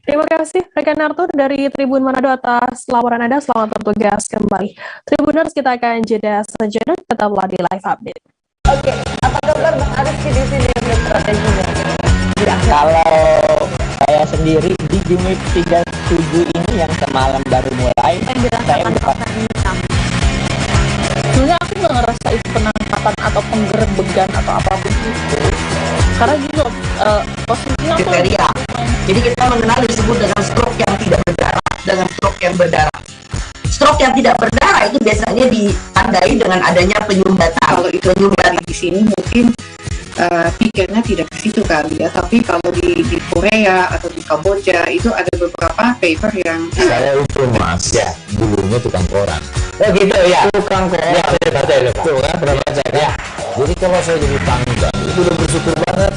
Terima kasih rekan Arthur dari Tribun Manado atas laporan Anda. Selamat bertugas kembali. Tribuners, kita akan jeda sejenak, tetaplah di live update. Oke, apa kabar Bang Arif di sini untuk strateginya? Ya, kalau saya sendiri di unit 37 ini yang semalam baru mulai, saya mendapat Sebenarnya aku nggak ngerasa itu penangkapan atau penggerbegan atau apapun itu, karena gini loh, posisinya aku kriteria. Jadi kita mengenal disebut dengan stroke yang tidak berdarah dengan stroke yang berdarah. Stroke yang tidak berdarah itu biasanya ditandai dengan adanya penyumbatan. Kalau itu penyumbatan di sini mungkin pikirnya tidak ke situ kali ya, tapi kalau di Korea atau di Kamboja itu ada beberapa paper yang saya itu mas ya dulunya tukang koran. Oh gitu ya, tukang koran ya, saya baca ya Pak, kan pernah baca ya. Jadi kalau saya jadi pangdam itu udah bersyukur banget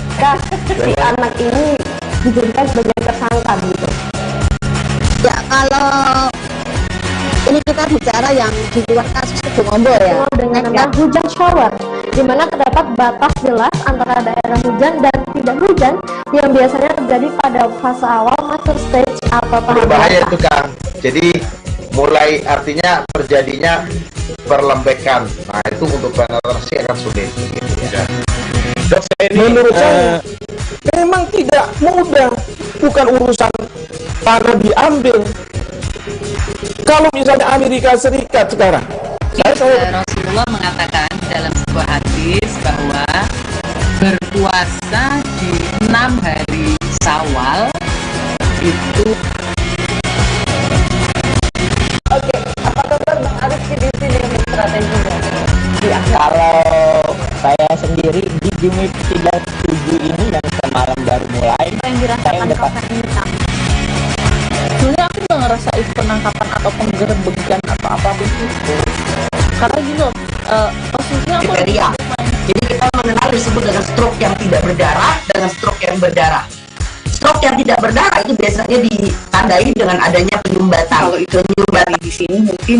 si anak ini dijadikan sebagai tersangka gitu. Ya, kalau ini kita bicara yang di luar kasus Kedung Ombo ya, dengan nama hujan shower, di mana terdapat batas jelas antara daerah hujan dan tidak hujan yang biasanya terjadi pada fase awal master stage atau tahap berbahaya itu Kang. Jadi mulai artinya terjadinya perlembekan. Nah itu untuk penetrasi akan sulit. Gitu, ya. Dok, menurut saya memang tidak mudah, bukan urusan tanah diambil. Kalau misalnya Amerika Serikat sekarang, Rasulullah mengatakan dalam sebuah hadis bahwa berpuasa di 6 hari Syawal itu. Oke, apa kabar Bang Arif di sini untuk strateginya? ya, kalau saya sendiri di unit 37 ini yang semalam baru mulai, saya mendapat Sebenarnya aku nggak ngerasa itu penangkapan atau penggerbegan atau apapun itu, karena gini loh, posisinya aku kriteria. Jadi kita mengenal disebut dengan stroke yang tidak berdarah dengan stroke yang berdarah. Stroke yang tidak berdarah itu biasanya ditandai dengan adanya penyumbatan. kalau itu penyumbatan di sini mungkin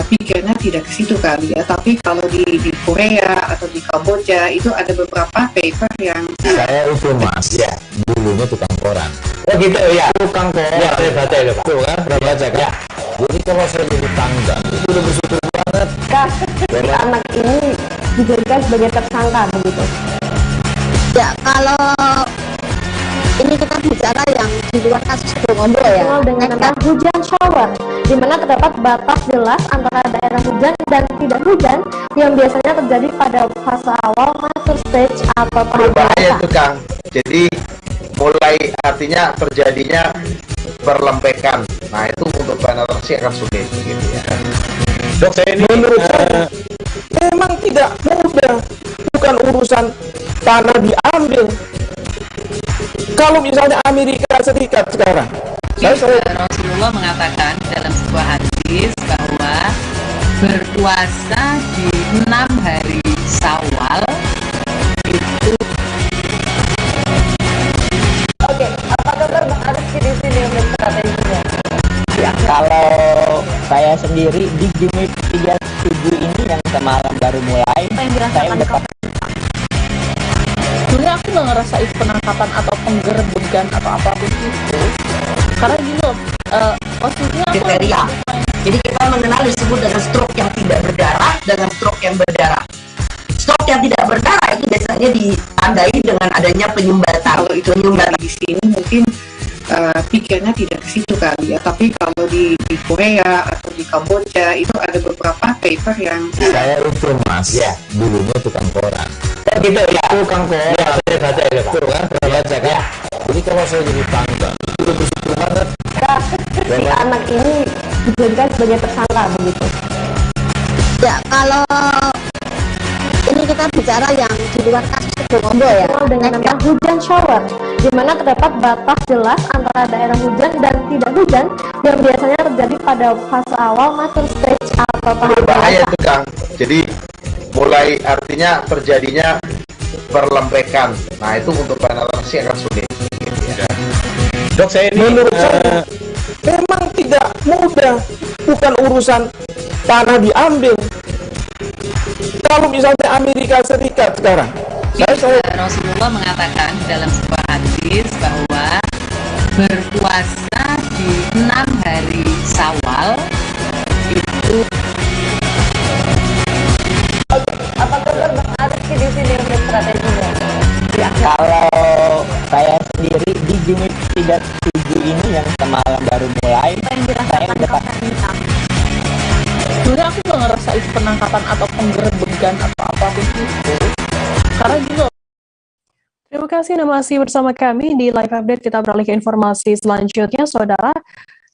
pikirnya tidak ke situ kali ya, tapi kalau di Korea atau di Kamboja itu ada beberapa paper yang saya itu mas ya dulunya tukang koran. Oh gitu ya, tukang koran ya, saya baca ya Pak, kan pernah baca kan ya. Jadi kalau saya jadi pangdam itu udah bersyukur banget si anak ini dijadikan sebagai tersangka begitu. Ya, kalau ini kita bicara yang di luar kasus Kedung Ombo ya, dengan nama hujan shower, di mana terdapat batas jelas antara daerah hujan dan tidak hujan yang biasanya terjadi pada fase awal master stage atau tahap berbahaya itu Kang. Jadi mulai artinya terjadinya perlembekan. Nah itu untuk penetrasi akan sulit. Gitu, ya. Dok, menurut saya memang tidak mudah, bukan urusan tanah diambil. Kalau misalnya Amerika Serikat sekarang, Rasulullah mengatakan dalam sebuah hadis bahwa berpuasa di 6 hari Syawal itu. Oke, apa kabar Bang Arif di sini untuk strateginya? ya, kalau saya sendiri di unit 37 ini yang semalam baru mulai, saya mendapat Sebenarnya aku nggak ngerasa itu penangkapan atau penggerbegan atau apapun itu, karena gini loh, posisinya aku kriteria. Jadi kita mengenal disebut dengan stroke yang tidak berdarah dengan stroke yang berdarah. Stroke yang tidak berdarah itu biasanya ditandai dengan adanya penyumbatan. kalau itu penyumbatan di sini mungkin pikirnya tidak ke situ kali ya. Tapi kalau di Korea atau di Kamboja itu ada beberapa paper yang saya itu mas ya dulunya tukang koran gitu ya, tukang koran ya, baca ya pak, tuh kan baca ya. Jadi kalau saya jadi pangdam itu bersyukur banget si anak ini dijadikan sebagai tersangka begitu. Ya, kalau ini kita bicara yang di luar kasus Kebun ya. Dengan nama hujan shower, di mana terdapat batas jelas antara daerah hujan dan tidak hujan yang biasanya terjadi pada fase awal master stage atau tahap Bahaya itu Kang. Jadi mulai artinya terjadinya perlempekan. Nah itu untuk penetrasi akan sulit. Gitu ya. Dok, saya ini menurut saya memang tidak mudah, bukan urusan tanah diambil. Kalau misalnya Amerika Serikat sekarang, Rasulullah mengatakan dalam sebuah hadis bahwa berpuasa di 6 hari Syawal itu apakah berarti di sini untuk strateginya? Ya, kalau saya sendiri di Jumit 37 ini yang semalam baru mulai, saya mendapat sebenarnya aku nggak ngerasa itu penangkapan atau penggerebekan atau apapun itu, karena juga. Terima kasih Anda masih bersama kami di Live Update. Kita beralih ke informasi selanjutnya, Saudara.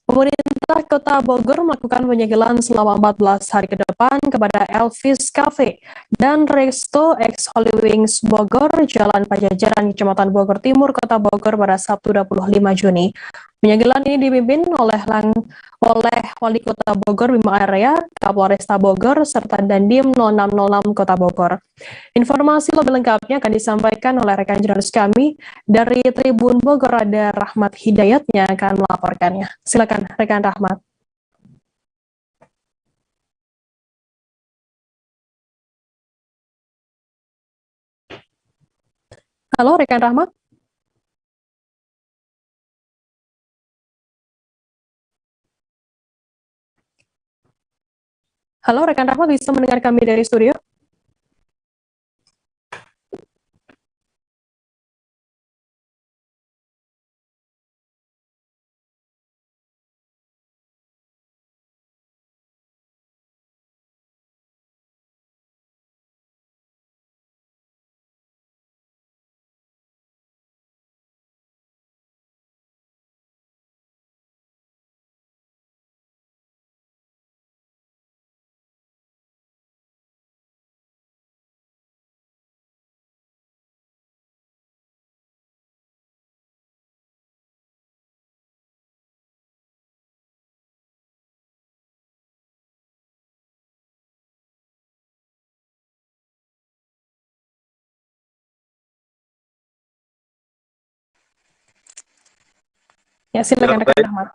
Pemerintah Kota Bogor melakukan penyegelan selama 14 hari ke depan kepada Elvis Cafe dan Resto X Holy Wings Bogor, Jalan Pajajaran, Kecamatan Bogor Timur, Kota Bogor pada Sabtu 25 Juni. Penyegelan ini dipimpin oleh Wali Kota Bogor Bima Arya, Kapolresta Bogor, serta Dandim 0606 Kota Bogor. Informasi lebih lengkapnya akan disampaikan oleh rekan jurnalis kami dari Tribun Bogor, ada Rahmat Hidayat yang akan melaporkannya. Silakan rekan Rahmat. Halo rekan Rahmat. Halo rekan Rahmat, bisa mendengar kami dari studio? Ya, silakan rekan Rahmat.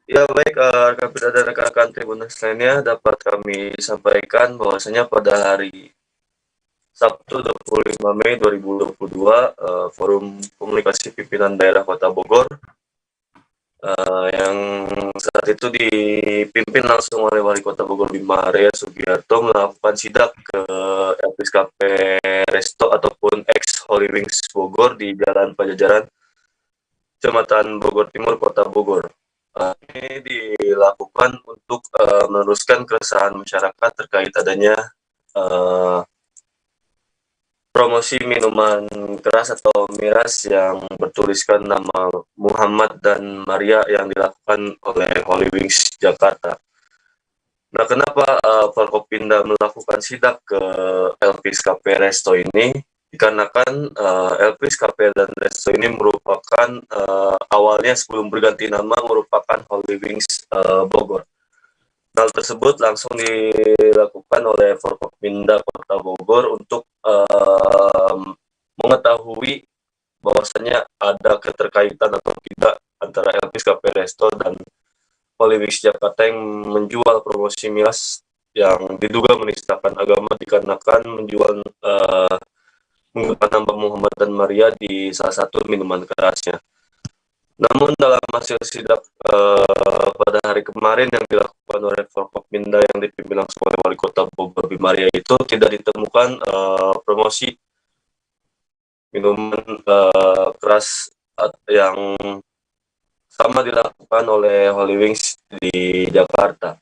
Ya baik, rekan dan rekan-rekan Tribuners lainnya dapat kami sampaikan bahwasanya pada hari Sabtu 25 Mei 2022 Forum Komunikasi Pimpinan Daerah Kota Bogor yang saat itu dipimpin langsung oleh Wali Kota Bogor Bima Arya Sugiarto melakukan sidak ke Elvis Cafe Resto ataupun X Holy Wings Bogor di Jalan Pajajaran, Kecamatan Bogor Timur, Kota Bogor. Ini dilakukan untuk meneruskan keresahan masyarakat terkait adanya promosi minuman keras atau miras yang bertuliskan nama Muhammad dan Maria yang dilakukan oleh Holy Wings Jakarta. Nah, kenapa Forkopimda melakukan sidak ke Elvis Cafe Resto ini? Dikarenakan Elvis Cafe dan Resto ini merupakan awalnya sebelum berganti nama merupakan Holy Wings Bogor. Hal tersebut langsung dilakukan oleh Forkopimda Kota Bogor untuk mengetahui bahwasanya ada keterkaitan atau tidak antara Elvis Cafe Resto dan Holy Wings Jakarta yang menjual promosi miras yang diduga menistakan agama dikarenakan menjual menggunakan nama Muhammad dan Maria di salah satu minuman kerasnya. Namun dalam hasil sidak pada hari kemarin yang dilakukan oleh Forkopimda yang dipimpin langsung oleh Wali Kota Bogor Bima Arya itu tidak ditemukan promosi minuman keras yang sama dilakukan oleh Holy Wings di Jakarta.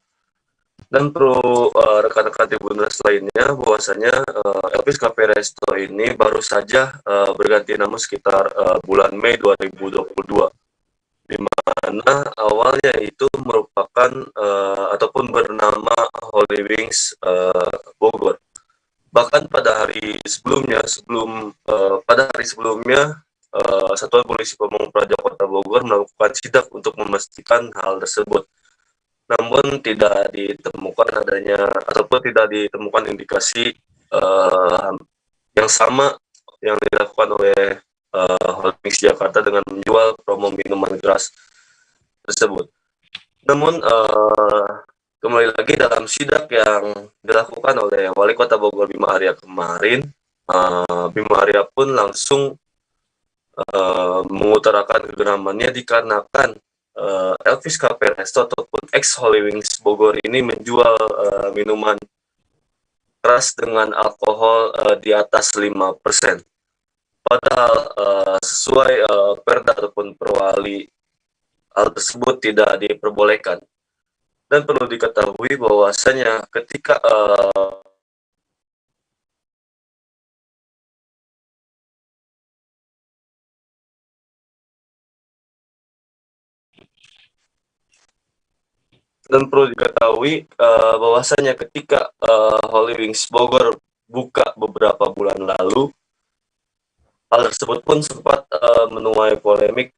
Dan perlu rekan-rekan Tribuners lainnya bahwasanya Elvis Cafe Resto ini baru saja berganti nama sekitar bulan Mei 2022, di mana awalnya itu merupakan ataupun bernama Holy Wings Bogor. Bahkan pada hari sebelumnya, Satuan Polisi Pamung Praja Kota Bogor melakukan sidak untuk memastikan hal tersebut. Namun tidak ditemukan adanya ataupun tidak ditemukan indikasi yang sama yang dilakukan oleh Holy Wings Jakarta dengan menjual promo minuman keras tersebut. Namun kembali lagi dalam sidak yang dilakukan oleh Wali Kota Bogor Bima Arya kemarin, Bima Arya pun langsung mengutarakan kegeramannya dikarenakan Elvis Cafe Resto ataupun ex Holy Wings Bogor ini menjual minuman keras dengan alkohol di atas 5%. Padahal sesuai perda ataupun perwali, hal tersebut tidak diperbolehkan. Dan perlu diketahui bahwasanya ketika bahwasanya ketika Holy Wings Bogor buka beberapa bulan lalu, hal tersebut pun sempat menuai polemik,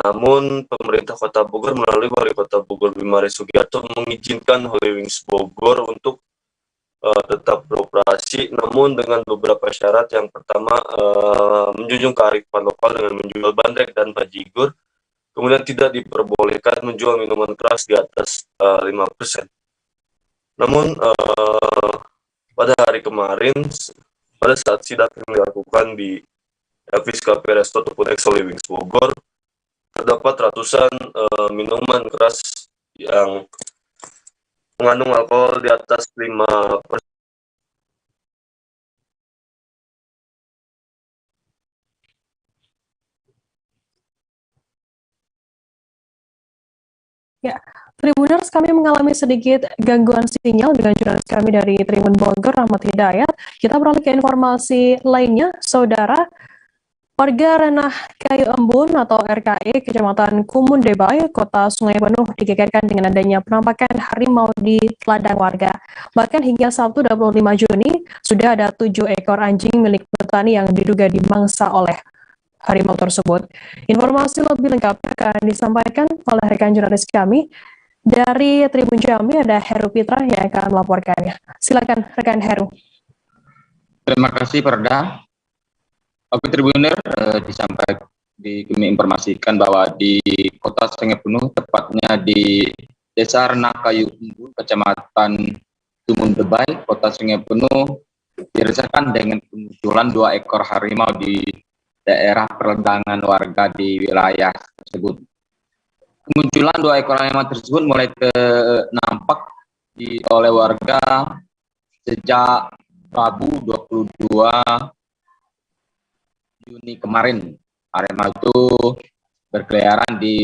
namun pemerintah Kota Bogor melalui Wali Kota Bogor Bima Arya Sugiarto mengizinkan Holy Wings Bogor untuk tetap beroperasi, namun dengan beberapa syarat. Yang pertama, menjunjung kearifan lokal dengan menjual bandrek dan bajigur. Kemudian tidak diperbolehkan menjual minuman keras di atas 5%. Namun pada hari kemarin, pada saat sidak yang dilakukan di Elvis Cafe Resto ataupun ex Holy Wings Bogor, terdapat ratusan minuman keras yang mengandung alkohol di atas 5%. Ya, Tribuners, kami mengalami sedikit gangguan sinyal dengan jurnalis kami dari Tribun Bogor, Rahmat Hidayat. Kita beralih ke informasi lainnya, Saudara. Warga Ranah Kayu Embun atau RKE, Kecamatan Kumun Debay, Kota Sungai Penuh digegerkan dengan adanya penampakan harimau di ladang warga. Bahkan hingga Sabtu 25 Juni, sudah ada 7 ekor anjing milik petani yang diduga dimangsa oleh harimau tersebut. Informasi lebih lengkap akan disampaikan oleh rekan jurnalis kami dari Tribun Jambi, ada Heru Pitra yang akan melaporkannya. Silakan rekan Heru. Terima kasih Perda. Oke Tribuner, kami informasikan bahwa di Kota Sungai Penuh, tepatnya di Desa Ranah Kayu Embun, Kecamatan Kumun Debay, Kota Sungai Penuh, dirasakan dengan kemunculan 2 ekor harimau di daerah perlendangan warga di wilayah tersebut. Kemunculan 2 ekor harimau tersebut mulai nampak oleh warga sejak Rabu 22 Juni kemarin. Harimau itu berkeliaran di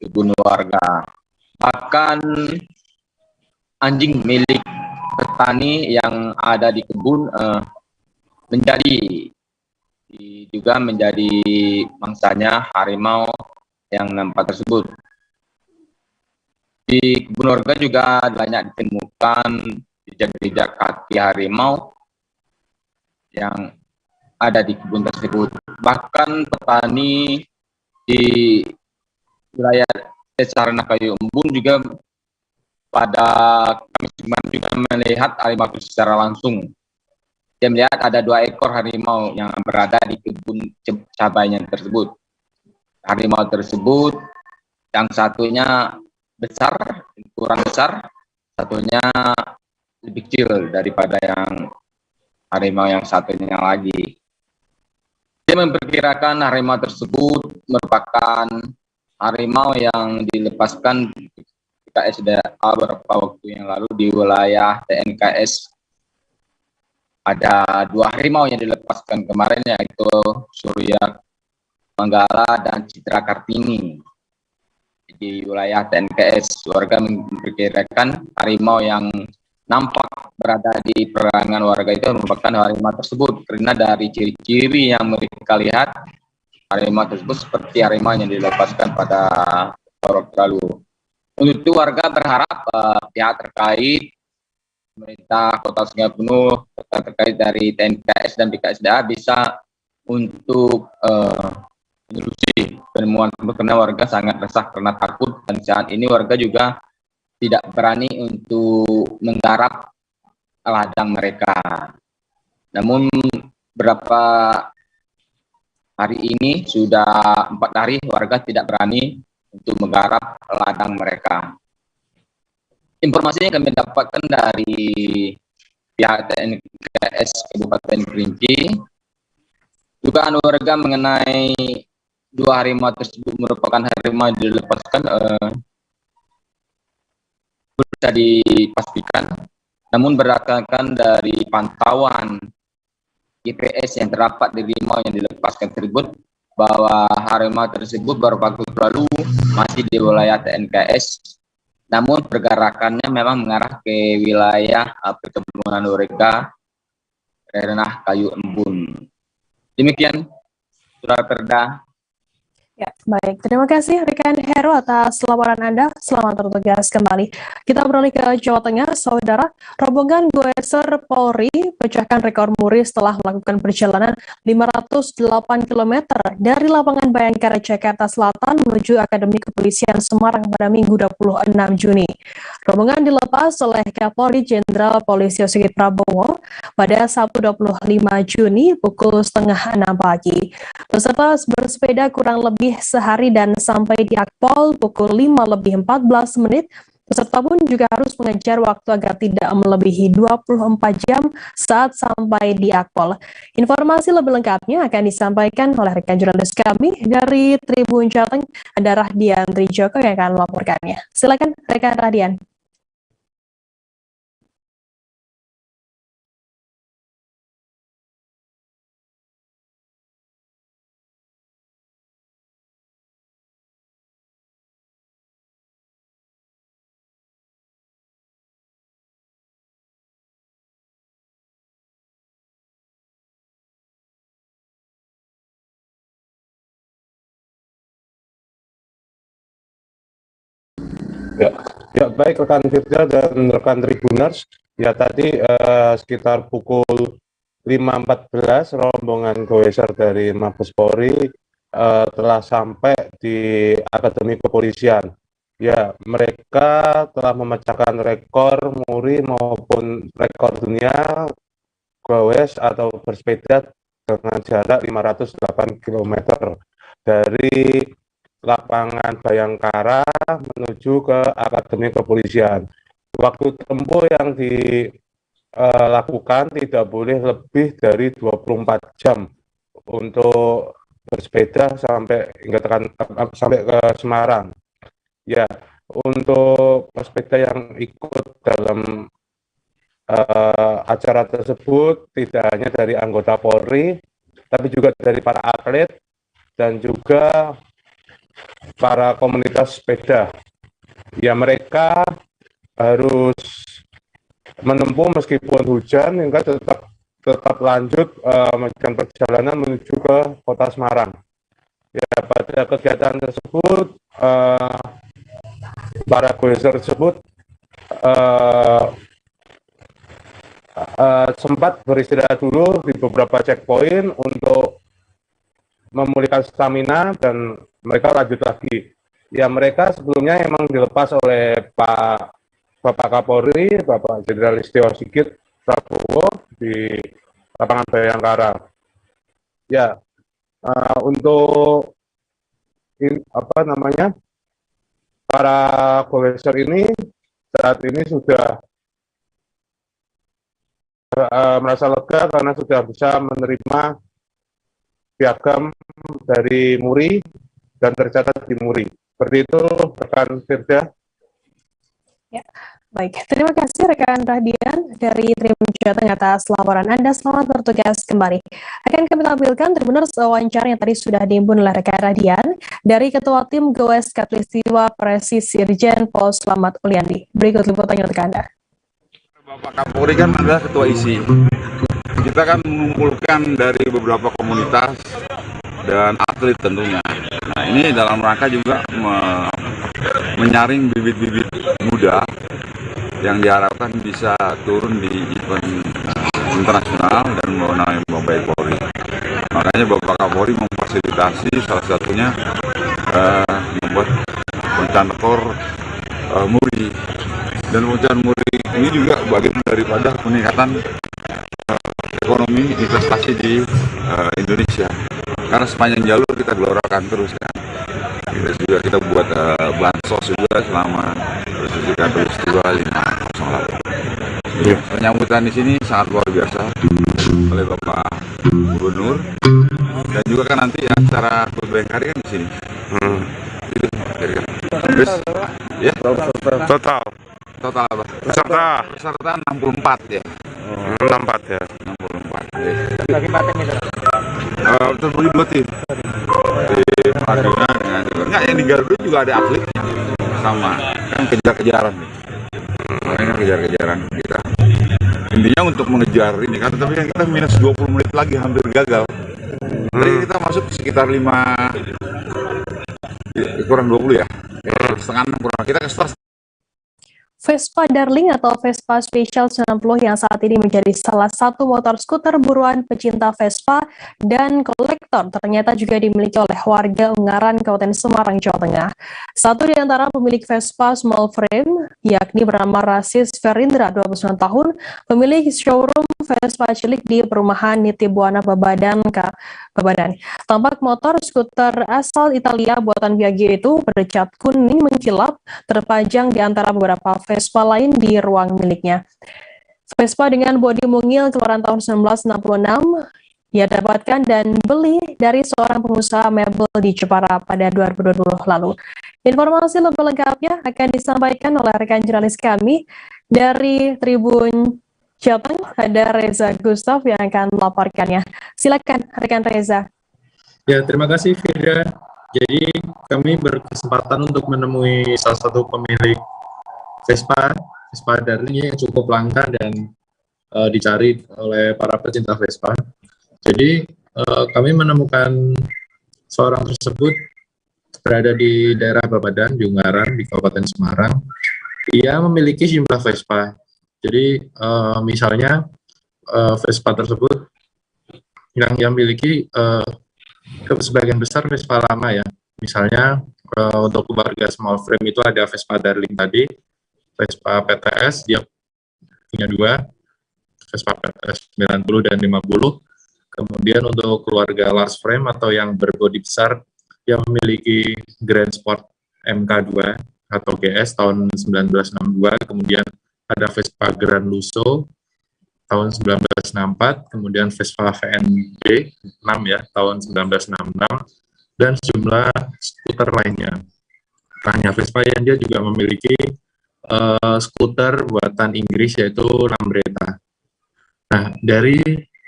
kebun warga. Bahkan anjing milik petani yang ada di kebun juga menjadi mangsanya harimau yang nampak tersebut. Di kebun warga juga banyak ditemukan jejak-jejak kaki harimau yang ada di kebun tersebut. Bahkan petani di wilayah Desa Ranah Kayu Embun juga pada Kamis kemarin juga melihat harimau itu secara langsung. Dia melihat ada 2 ekor harimau yang berada di kebun cabainya tersebut. Harimau tersebut yang satunya besar, ukuran besar, satunya lebih kecil daripada yang harimau yang satunya lagi. Dia memperkirakan harimau tersebut merupakan harimau yang dilepaskan ketika SDA beberapa waktu yang lalu di wilayah TNKS. Ada 2 harimau yang dilepaskan kemarin, yaitu Surya Manggala dan Citra Kartini. di wilayah TNKS. Warga memperkirakan harimau yang nampak berada di perairan warga itu merupakan harimau tersebut, karena dari ciri-ciri yang mereka lihat harimau tersebut seperti harimau yang dilepaskan pada Oktober lalu. Untuk itu warga berharap pihak terkait, pemerintah Kota Sungai Penuh, terkait dari TNKS dan BKSDA bisa untuk menelusuri penemuan tersebut, karena warga sangat resah karena takut, dan saat ini warga juga tidak berani untuk menggarap ladang mereka. Namun beberapa hari ini sudah 4 hari warga tidak berani untuk menggarap ladang mereka. Informasinya kami dapatkan dari pihak TNKS Kabupaten Kerinci. Dugaan warga mengenai 2 harimau tersebut merupakan harimau yang dilepaskan bisa dipastikan, namun berdasarkan dari pantauan GPS yang terdapat di harimau yang dilepaskan tersebut, bahwa harimau tersebut beberapa waktu lalu masih di wilayah TNKS, namun pergerakannya memang mengarah ke wilayah perkebunan warga ranah Kayu Embun. Demikian Saudara Perda. Ya, baik. Terima kasih rekan Heru atas laporan Anda. Selamat bertugas kembali. Kita beralih ke Jawa Tengah, Saudara. Rombongan Goeser Polri pecahkan rekor muri setelah melakukan perjalanan 508 km dari lapangan Bayangkara Jakarta Selatan menuju Akademi Kepolisian Semarang pada Minggu 26 Juni. Rombongan dilepas oleh Kapolri Jenderal Polisi Sigit Prabowo pada Sabtu 25 Juni pukul setengah 6 pagi. Peserta bersepeda kurang lebih sehari dan sampai di Akpol pukul 5:14. Peserta pun juga harus mengejar waktu agar tidak melebihi 24 jam saat sampai di Akpol. Informasi lebih lengkapnya akan disampaikan oleh rekan jurnalis kami dari Tribun Jateng, ada Rahdian Trijoko yang akan melaporkannya. Silakan rekan Rahdian. Ya, baik rekan Firda dan rekan Tribuners. Ya, tadi sekitar pukul 5.14 rombongan Goeser dari Mabes Polri telah sampai di Akademi Kepolisian. Ya, mereka telah memecahkan rekor muri maupun rekor dunia goes atau bersepeda dengan jarak 508 km dari lapangan Bayangkara menuju ke Akademi Kepolisian. Waktu tempuh yang dilakukan tidak boleh lebih dari 24 jam untuk bersepeda sampai ke Semarang. Ya, untuk pesepeda yang ikut dalam acara tersebut tidak hanya dari anggota Polri, tapi juga dari para atlet dan juga para komunitas sepeda. Ya, mereka harus menempuh meskipun hujan hingga tetap lanjut melanjutkan perjalanan menuju ke Kota Semarang. Ya, pada kegiatan tersebut para goeser tersebut sempat beristirahat dulu di beberapa checkpoint untuk memulihkan stamina dan mereka lanjut lagi. Ya, mereka sebelumnya memang dilepas oleh Bapak Kapolri, Bapak Jenderal Listio Sigit Prabowo di lapangan Bayangkara. Ya, untuk para goeser ini saat ini sudah merasa lega karena sudah bisa menerima piagam dari Muri dan tercatat di Muri. Seperti itu rekan Firda. Ya, Baik, terima kasih rekan Radian dari Tribun Jateng atas laporan Anda. Selamat bertugas kembali. Akan kami tampilkan Tribuners wawancara yang tadi sudah diimbun oleh rekan Radian dari Ketua Tim Goes Katulistiwa Presisi Irjen Pol Slamet Uliandi. Berikut liputannya untuk Anda. Bapak Kapolri kan adalah Ketua ISI. Kita kan mengumpulkan dari beberapa komunitas dan atlet tentunya. Nah, ini dalam rangka juga menyaring bibit-bibit muda yang diharapkan bisa turun di event internasional dan membawa nama baik Polri. Makanya Bapak Kapolri memfasilitasi salah satunya membuat pencankor muri. Dan pencankor muri ini juga bagian daripada peningkatan ekonomi investasi di Indonesia. Karena sepanjang jalur kita gelorakan terus kan. Kita buat bansos juga selama Presisi Katulistiwa 508. Penyambutan di sini sangat luar biasa oleh Bapak Gubernur, dan juga kan nanti acara Bayangkari kan di sini. Terus, ya total apa? Peserta 64 ya. 64 ya. 64. Terbagi 2 tim. Tim Arjuna dengan enggak, yang di Garuda juga ada atletnya sama, kan kejar-kejaran nih. Makanya kejar-kejaran kita. Intinya untuk mengejar ini kan, tapi kan kita minus 20 menit lagi hampir gagal. Tadi kita masuk sekitar 5 kurang 20 ya. Setengah 6 kurang. Kita ke start. Vespa Darling atau Vespa Special 90 yang saat ini menjadi salah satu motor skuter buruan pecinta Vespa dan kolektor ternyata juga dimiliki oleh warga Ungaran, Kabupaten Semarang, Jawa Tengah. Satu di antara pemilik Vespa small frame, yakni bernama Rasis Ferindra, 29 tahun, memiliki showroom Vespa cilik di perumahan Nitibuana, Babadan. Tampak motor skuter asal Italia buatan Biagio itu bercat kuning mengkilap terpajang di antara beberapa Vespa lain di ruang miliknya. Vespa dengan bodi mungil keluaran tahun 1966 ia dapatkan dan beli dari seorang pengusaha mebel di Jepara pada 2020 lalu. Informasi lebih lengkapnya akan disampaikan oleh rekan jurnalis kami dari Tribun Jateng, ada Reza Gustaf yang akan melaporkannya. Silakan rekan Reza. Ya, terima kasih Firda. Jadi kami berkesempatan untuk menemui salah satu pemilik Vespa Darling yang cukup langka dan dicari oleh para pecinta Vespa. Jadi kami menemukan seorang tersebut berada di daerah Babadan, di Ungaran, di Kabupaten Semarang. Ia memiliki jumlah Vespa. Jadi misalnya Vespa tersebut yang miliki sebagian besar Vespa lama ya. Misalnya untuk keluarga small frame itu ada Vespa Darling tadi, Vespa PTS dia punya 2, Vespa PTS 90 dan 50. Kemudian untuk keluarga large frame atau yang berbodi besar, dia memiliki Grand Sport MK2 atau GS tahun 1962. Kemudian ada Vespa Grand Lusso tahun 1964, kemudian Vespa VNB 6 ya tahun 1966, dan sejumlah skuter lainnya. Hanya Vespa yang dia juga memiliki skuter buatan Inggris yaitu Lambretta. Nah, dari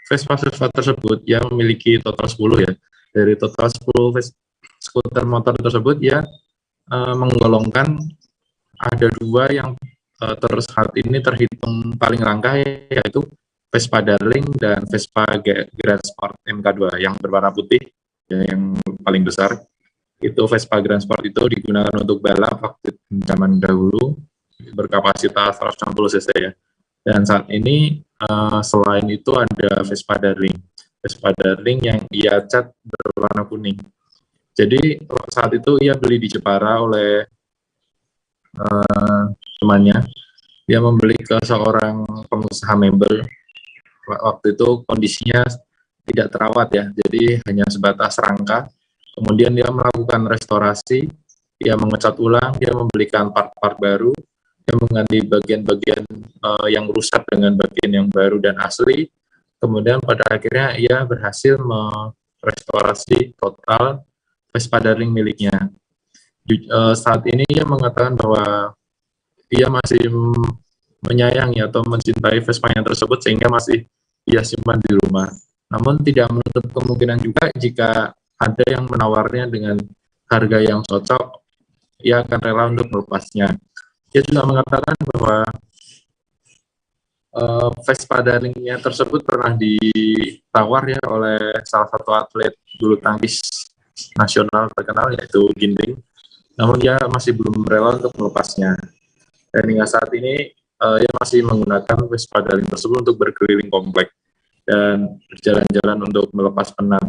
Vespa tersebut yang memiliki total 10 ya. Dari total 10 skuter motor tersebut ya menggolongkan ada 2 yang saat ini terhitung paling langka, yaitu Vespa Darling dan Vespa Grand Sport MK2 yang berwarna putih ya, yang paling besar. Itu Vespa Grand Sport itu digunakan untuk balap waktu zaman dahulu, berkapasitas 160 cc ya. Dan saat ini selain itu ada Vespa Darling yang ia cat berwarna kuning. Jadi saat itu ia beli di Jepara oleh temannya. Dia membeli ke seorang pengusaha mebel. Waktu itu kondisinya tidak terawat ya, jadi hanya sebatas rangka. Kemudian dia melakukan restorasi, dia mengecat ulang, dia membelikan part-part baru, dia mengganti bagian-bagian yang rusak dengan bagian yang baru dan asli. Kemudian pada akhirnya ia berhasil merestorasi total Vespa Darling miliknya. Saat ini ia mengatakan bahwa ia masih menyayangi atau mencintai Vespanya tersebut sehingga masih ia simpan di rumah. Namun tidak menutup kemungkinan juga jika ada yang menawarnya dengan harga yang cocok, ia akan rela untuk melepasnya. Ia juga mengatakan bahwa Vespa darlingnya tersebut pernah ditawar ya oleh salah satu atlet bulu tangkis nasional terkenal yaitu Ginting. Namun dia masih belum rela untuk melepasnya. Dan hingga saat ini ia masih menggunakan Vespa darling tersebut untuk berkeliling komplek dan berjalan-jalan untuk melepas penat.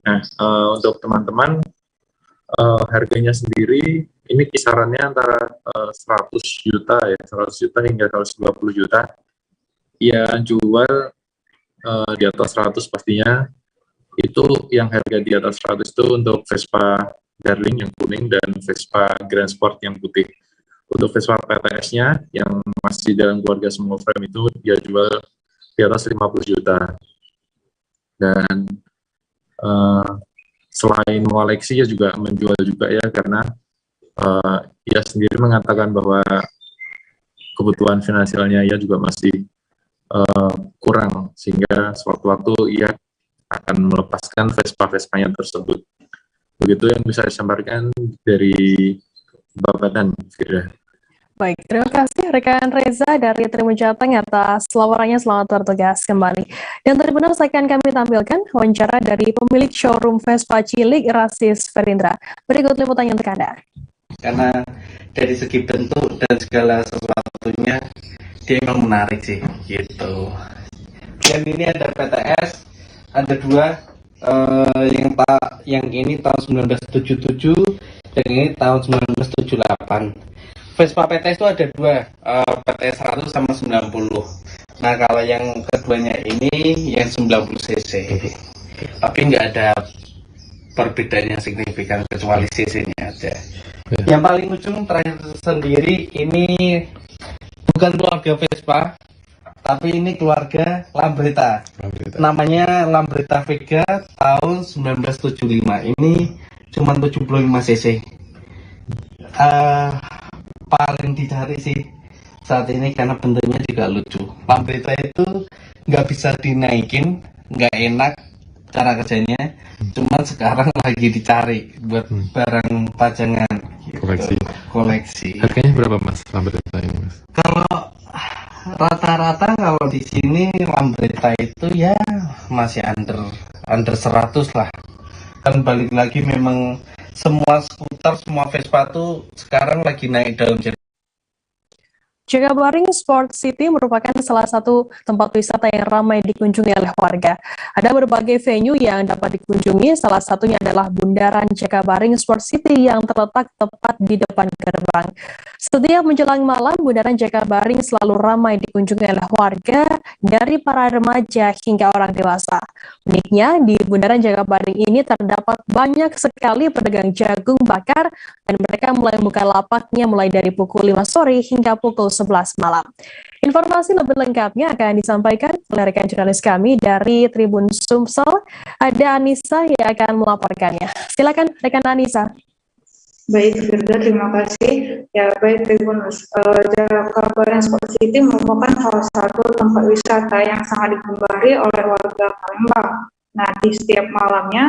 Nah, untuk teman-teman, harganya sendiri ini kisarannya antara 100 juta ya, 100 juta hingga 120 juta. Ia jual di atas 100 pastinya. Itu yang harga di atas 100 itu untuk Vespa Darling yang kuning dan Vespa Grand Sport yang putih. Untuk Vespa PTS-nya yang masih dalam keluarga small frame itu dia jual di atas 50 juta. Dan selain mengoleksi, ia juga menjual juga ya, karena ia sendiri mengatakan bahwa kebutuhan finansialnya ia juga masih kurang, sehingga sewaktu-waktu ia akan melepaskan Vespa-Vespanya tersebut. Begitu yang bisa disampaikan dari Bapak dan Fira. Baik, terima kasih rekan Reza dari Tribun Jateng atas laporannya. Selamat bertugas kembali. Dan terlebih akan kami tampilkan wawancara dari pemilik showroom Vespa Cilik, Rasis Ferindra. Berikut liputannya untuk Anda. Karena dari segi bentuk dan segala sesuatunya dia memang menarik sih, gitu. Dan ini ada PTS, ada dua, yang ini tahun 1977 dan ini tahun 1978. Vespa PTS itu ada dua, PTS 100 sama 90. Nah kalau yang keduanya ini yang 90 cc, tapi nggak ada perbedaan yang signifikan kecuali cc-nya aja. Yang paling ujung terakhir sendiri ini bukan keluarga Vespa, tapi ini keluarga Lambretta. Namanya Lambretta Vega tahun 1975. Ini cuma 75 cc. Paling dicari sih saat ini karena bentuknya juga lucu. Lambretta itu nggak bisa dinaikin, nggak enak cara kerjanya. Cuman sekarang lagi dicari buat barang pajangan. Koleksi. Harganya berapa Mas Lambretta ini Mas? Kalau rata-rata kalau di sini Lambretta itu ya masih under 100 lah. Kan balik lagi memang semua skuter, semua Vespa tuh sekarang lagi naik daun. Jakabaring Sport City merupakan salah satu tempat wisata yang ramai dikunjungi oleh warga. Ada berbagai venue yang dapat dikunjungi, salah satunya adalah Bundaran Jakabaring Sport City yang terletak tepat di depan gerbang. Setiap menjelang malam, Bundaran Jakabaring selalu ramai dikunjungi oleh warga dari para remaja hingga orang dewasa. Uniknya, di Bundaran Jakabaring ini terdapat banyak sekali pedagang jagung bakar dan mereka mulai buka lapaknya mulai dari pukul 5 sore hingga pukul 11 malam. Informasi lebih lengkapnya akan disampaikan oleh rekan jurnalis kami dari Tribun Sumsel. Ada Anissa yang akan melaporkannya. Silakan rekan Anissa. Baik, Firda, terima kasih. Ya, baik Tribunus. Jakabaring Sport City merupakan salah satu tempat wisata yang sangat digemari oleh warga Palembang. Nah, di setiap malamnya,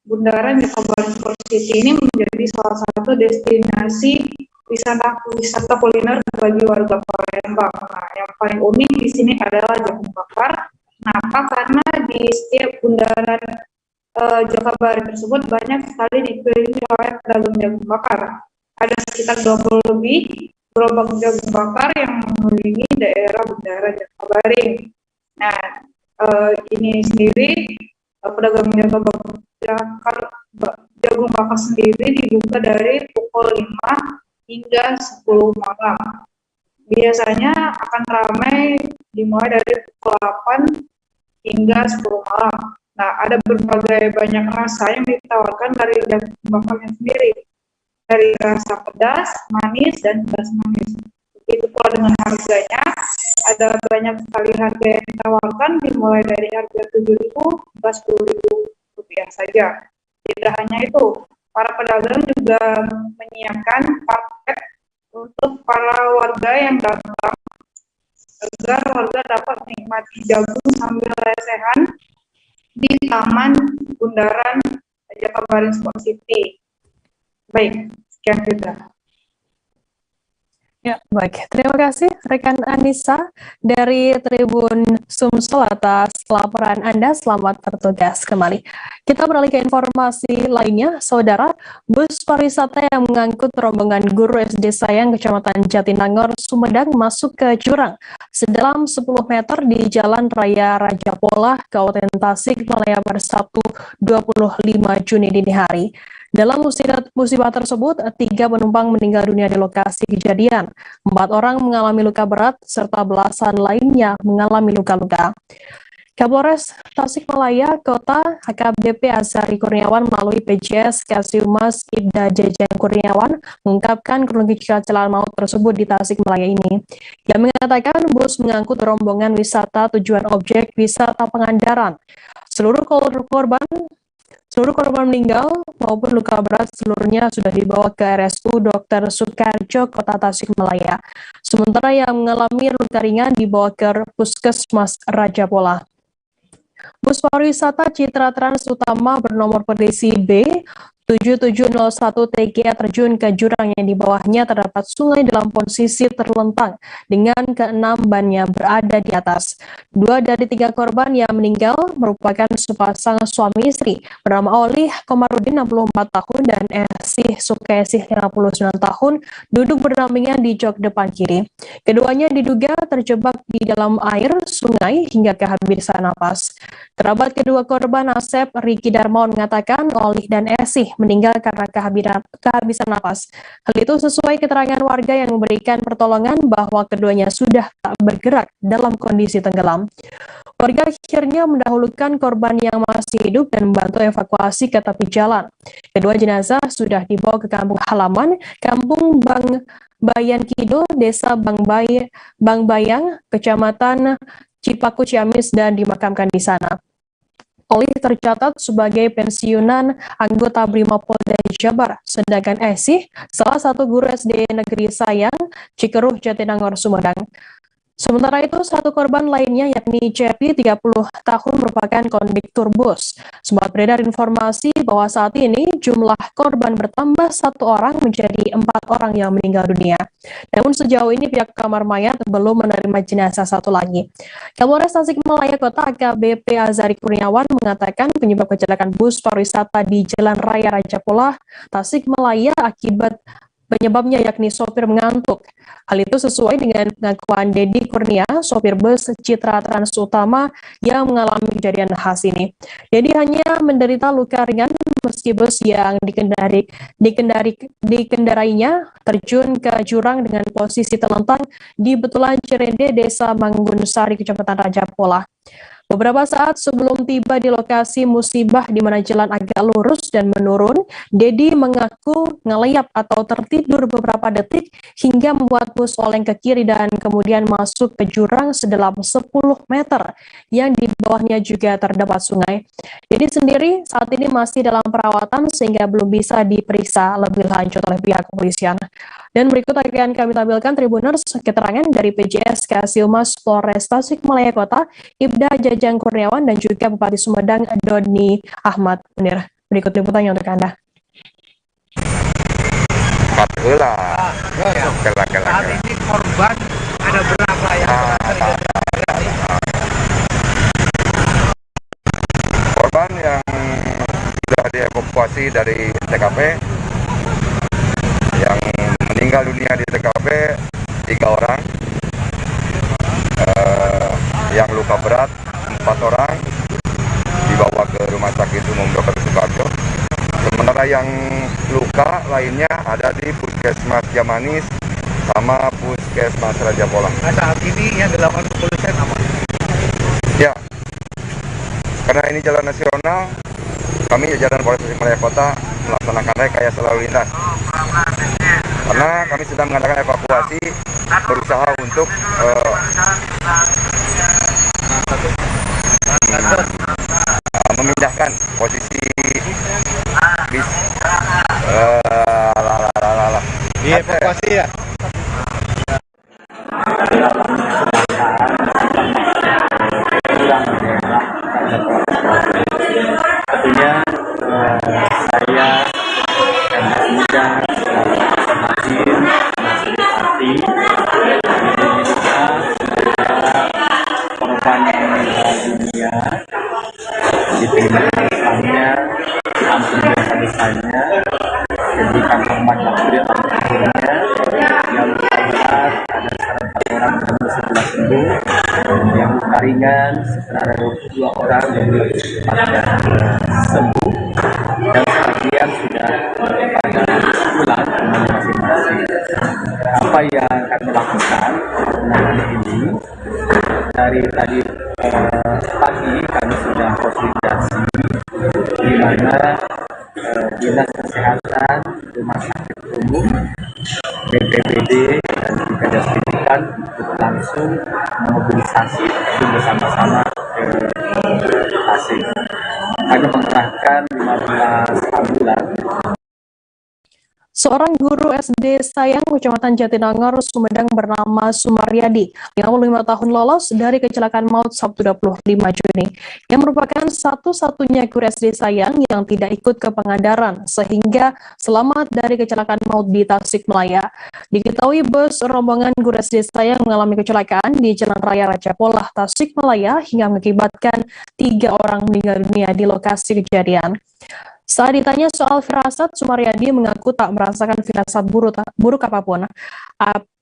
Bundaran Jakabaring Sport City ini menjadi salah satu destinasi wisata kuliner bagi warga Palembang. Nah, yang paling unik di sini adalah jagung bakar. Kenapa? Karena di setiap bundaran Jakabaring tersebut banyak sekali dikelilingi oleh pedagang jagung bakar. Ada sekitar 20 lebih gerobak jagung bakar yang mengelilingi daerah Bundaran Jakabaring. Nah, ini sendiri pedagang jagung bakar sendiri dibuka dari pukul 5 hingga 10 malam. Biasanya akan ramai dimulai dari pukul 8 hingga 10 malam. Nah, ada berbagai banyak rasa yang ditawarkan dari jagung bakarnya sendiri. Dari rasa pedas, manis, dan pedas manis. Begitu pula dengan harganya, ada banyak sekali harga yang ditawarkan dimulai dari harga 7.000 hingga 10.000 rupiah saja. Tidak hanya itu, para pedagang juga menyiapkan paket untuk para warga yang datang agar warga dapat menikmati jagung sambil lesehan di Taman Bundaran Jakabaring Sport City. Baik, sekian Fidra. Ya, baik. Terima kasih rekan Anissa dari Tribun Sumsel atas laporan Anda. Selamat bertugas kembali. Kita beralih ke informasi lainnya, Saudara. Bus pariwisata yang mengangkut rombongan guru SD Sayang, Kecamatan Jatinangor, Sumedang masuk ke jurang sedalam 10 meter di Jalan Raya Raja Polah, Kabupaten Tasikmalaya pada Sabtu 25 Juni dini hari. Dalam musibah tersebut, 3 penumpang meninggal dunia di lokasi kejadian. 4 orang mengalami luka berat, serta belasan lainnya mengalami luka-luka. Kapolres Tasikmalaya Kota AKBP Azari Kurniawan melalui PJS Kasiumas Ibda Jajang Kurniawan mengungkapkan kronologi kecelakaan maut tersebut di Tasikmalaya ini. Ia mengatakan bus mengangkut rombongan wisata tujuan objek wisata Pangandaran. Seluruh korban meninggal maupun luka berat seluruhnya sudah dibawa ke RSU Dr. Soekarjo Kota Tasikmalaya. Sementara yang mengalami luka ringan dibawa ke Puskesmas Raja Polah. Bus pariwisata Citra Trans Utama bernomor polisi B 7701 TGA terjun ke jurang yang di bawahnya terdapat sungai dalam posisi terlentang dengan ke-6 bannya berada di atas. 2 dari 3 korban yang meninggal merupakan sepasang suami istri bernama Olih Komarudin 64 tahun dan Esih Sukesih 59 tahun duduk berdampingan di jok depan kiri. Keduanya diduga terjebak di dalam air sungai hingga kehabisan napas. Kerabat kedua korban Asep Riki Darmawan mengatakan Olih dan Esih meninggal karena kehabisan napas. Hal itu sesuai keterangan warga yang memberikan pertolongan bahwa keduanya sudah tak bergerak dalam kondisi tenggelam. Warga akhirnya mendahulukan korban yang masih hidup dan membantu evakuasi ke tepi jalan. Kedua jenazah sudah dibawa ke kampung halaman, Kampung Bayan Kidul, Desa Bang Bayang, Kecamatan Cipaku Ciamis dan dimakamkan di sana. Olih tercatat sebagai pensiunan anggota Brimopolda Jabar, sedangkan Esih salah satu guru SD Negeri Sayang, Cikeruh, Jatinangor, Sumedang. Sementara itu, satu korban lainnya yakni Cepi 30 tahun merupakan kondektur bus. Sempat beredar informasi bahwa saat ini jumlah korban bertambah 1 orang menjadi 4 orang yang meninggal dunia. Namun sejauh ini pihak kamar mayat belum menerima jenazah satu lagi. Kapolres Tasikmalaya Kota AKBP Azari Kurniawan mengatakan penyebab kecelakaan bus pariwisata di Jalan Raya Raja Polah, Tasikmalaya penyebabnya yakni sopir mengantuk. Hal itu sesuai dengan pengakuan Dedi Kurnia, sopir bus Citra Trans Utama yang mengalami kejadian khas ini. Dedi hanya menderita luka ringan meski bus yang dikendarainya terjun ke jurang dengan posisi terlentang di Betulan Cirende, Desa Manggun Sari, Kecamatan Raja Polah. Beberapa saat sebelum tiba di lokasi musibah di mana jalan agak lurus dan menurun, Dedi mengaku ngelayap atau tertidur beberapa detik hingga membuat bus oleng ke kiri dan kemudian masuk ke jurang sedalam 10 meter yang di bawahnya juga terdapat sungai. Dedi sendiri saat ini masih dalam perawatan sehingga belum bisa diperiksa lebih lanjut oleh pihak kepolisian. Dan berikut akan kami tampilkan Tribuners keterangan dari PJS Kasiumas Polres Tasikmalaya Kota, Ibda Jajang Kurniawan dan juga Bupati Sumedang Doni Ahmad Munir. Berikut liputannya untuk Anda. Saat ini korban ada berapa yang korban yang sudah dievakuasi dari TKP, yang meninggal dunia di TKP 3 orang, yang luka berat 4 orang dibawa ke Rumah Sakit Umum Dr. Soekarjo. Sementara yang luka lainnya ada di Puskesmas Jamanis sama Puskesmas Raja Polah. Nah, saat ini yang dilakukan kepolisian apa? Ya, karena ini jalan nasional, kami jajaran Polres Tasikmalaya Kota melaksanakan rekayasa lalu lintas. Karena kami sedang mengadakan evakuasi, berusaha untuk memindahkan posisi bis. Dievakuasi ya? Jadi kantor Majalah yang luka berat ada sekarang 4 orang dan sudah sembuh, yang luka ringan sekarang ada 22 orang dan sembuh, dan sebagian sudah pada pulang ke masing-masing. Apa yang kami lakukan menangani ini dari tadi pagi kami sudah koordinasi di mana Dinas Kesehatan, Rumah Sakit Umum, BPBD dan juga Dinas Pendidikan untuk langsung memobilisasi bersama-sama ke lokasi. Kami mengerahkan 15 ambulan. Seorang guru SD Sayang, Kecamatan Jatinangor, Sumedang bernama Sumaryadi, 55 tahun lolos dari kecelakaan maut Sabtu 25 Juni, yang merupakan satu-satunya guru SD Sayang yang tidak ikut ke Pangandaran, sehingga selamat dari kecelakaan maut di Tasikmalaya. Diketahui bus rombongan guru SD Sayang mengalami kecelakaan di Jalan Raya Raja Polah, Tasikmalaya, hingga mengakibatkan 3 orang meninggal dunia di lokasi kejadian. Saat ditanya soal firasat, Sumaryadi mengaku tak merasakan firasat buruk apapun.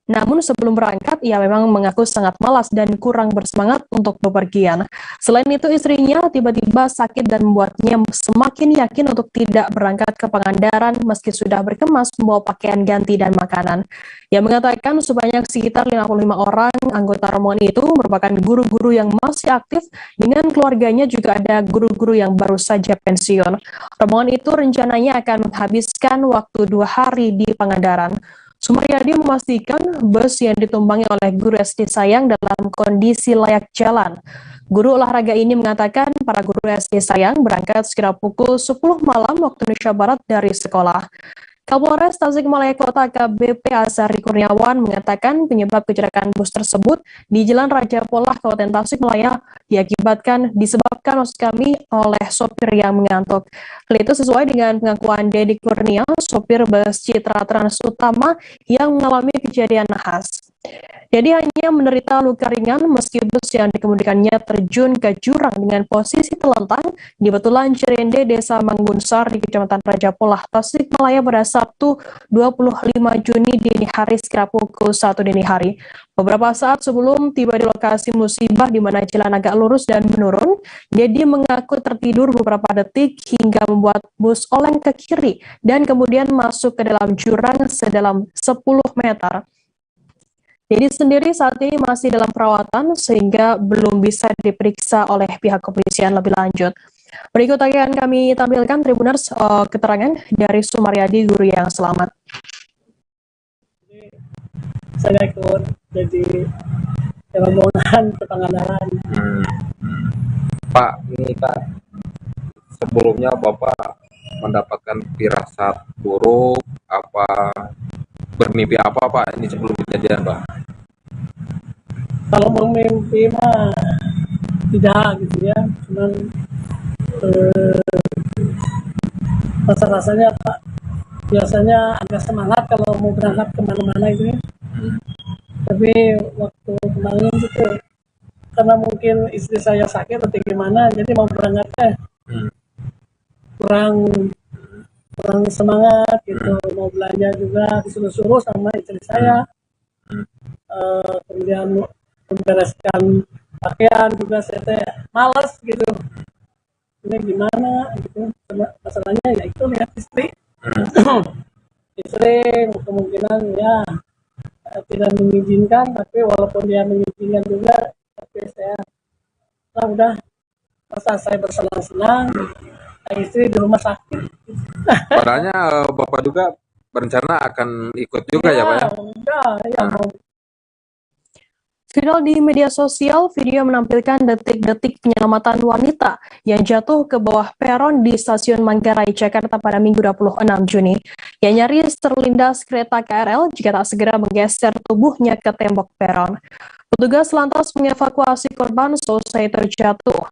Namun sebelum berangkat, ia memang mengaku sangat malas dan kurang bersemangat untuk bepergian. Selain itu, istrinya tiba-tiba sakit dan membuatnya semakin yakin untuk tidak berangkat ke Pangandaran meski sudah berkemas membawa pakaian ganti dan makanan. Ia mengatakan sebanyak sekitar 55 orang anggota rombongan itu merupakan guru-guru yang masih aktif, dengan keluarganya juga ada guru-guru yang baru saja pensiun. Rombongan itu rencananya akan menghabiskan waktu 2 hari di Pangandaran. Sumaryadi memastikan bus yang ditumpangi oleh guru SD Sayang dalam kondisi layak jalan. Guru olahraga ini mengatakan para guru SD Sayang berangkat sekitar pukul 10 malam waktu Indonesia Barat dari sekolah. Kapolres Tasikmalaya Kota AKBP Azari Kurniawan mengatakan penyebab kecelakaan bus tersebut di Jalan Raja Polah, Kabupaten Tasikmalaya disebabkan maksud kami oleh sopir yang mengantuk. Hal itu sesuai dengan pengakuan Dedi Kurnia, sopir bus Citra Trans Utama yang mengalami kejadian nahas. Dedi hanya menderita luka ringan meski bus yang dikemudikannya terjun ke jurang dengan posisi telentang di Betulan Cirende, Desa Manggunsar di Kecamatan Raja Polah, Tasikmalaya pada Sabtu 25 Juni dini hari sekitar pukul 1 dini hari. Beberapa saat sebelum tiba di lokasi musibah di mana jalan agak lurus dan menurun, Dedi mengaku tertidur beberapa detik hingga membuat bus oleng ke kiri dan kemudian masuk ke dalam jurang sedalam 10 meter. Dedi sendiri saat ini masih dalam perawatan sehingga belum bisa diperiksa oleh pihak kepolisian lebih lanjut. Berikut akan kami tampilkan Tribuners keterangan dari Sumaryadi, guru yang selamat. Saya ikut jadi rombongan ke Pangandaran. Pak, ini Pak, sebelumnya Bapak mendapatkan firasat buruk apa, bermimpi apa Pak ini sebelum kejadian Pak? Kalau bermimpi mah tidak gitu ya, cuman rasa-rasanya Pak biasanya agak semangat kalau mau berangkat kemana-mana itu ya. Tapi waktu kemarin itu karena mungkin istri saya sakit atau gimana, jadi mau berangkatnya kurang semangat gitu. Mau belanja juga disuruh-suruh sama istri saya, kemudian membereskan pakaian juga saya malas gitu. Ini gimana gitu, masalahnya ya itu lihat istri. Istri kemungkinan ya tidak mengizinkan, tapi walaupun dia mengizinkan juga, tapi saya udah masa saya bersenang-senang, istri di rumah sakit. Padahal Bapak juga berencana akan ikut juga ya Pak ya? Ya, Viral di media sosial, video menampilkan detik-detik penyelamatan wanita yang jatuh ke bawah peron di Stasiun Manggarai, Jakarta pada Minggu 26 Juni. Yang nyaris terlindas kereta KRL jika tak segera menggeser tubuhnya ke tembok peron. Petugas lantas mengevakuasi korban selesai terjatuh.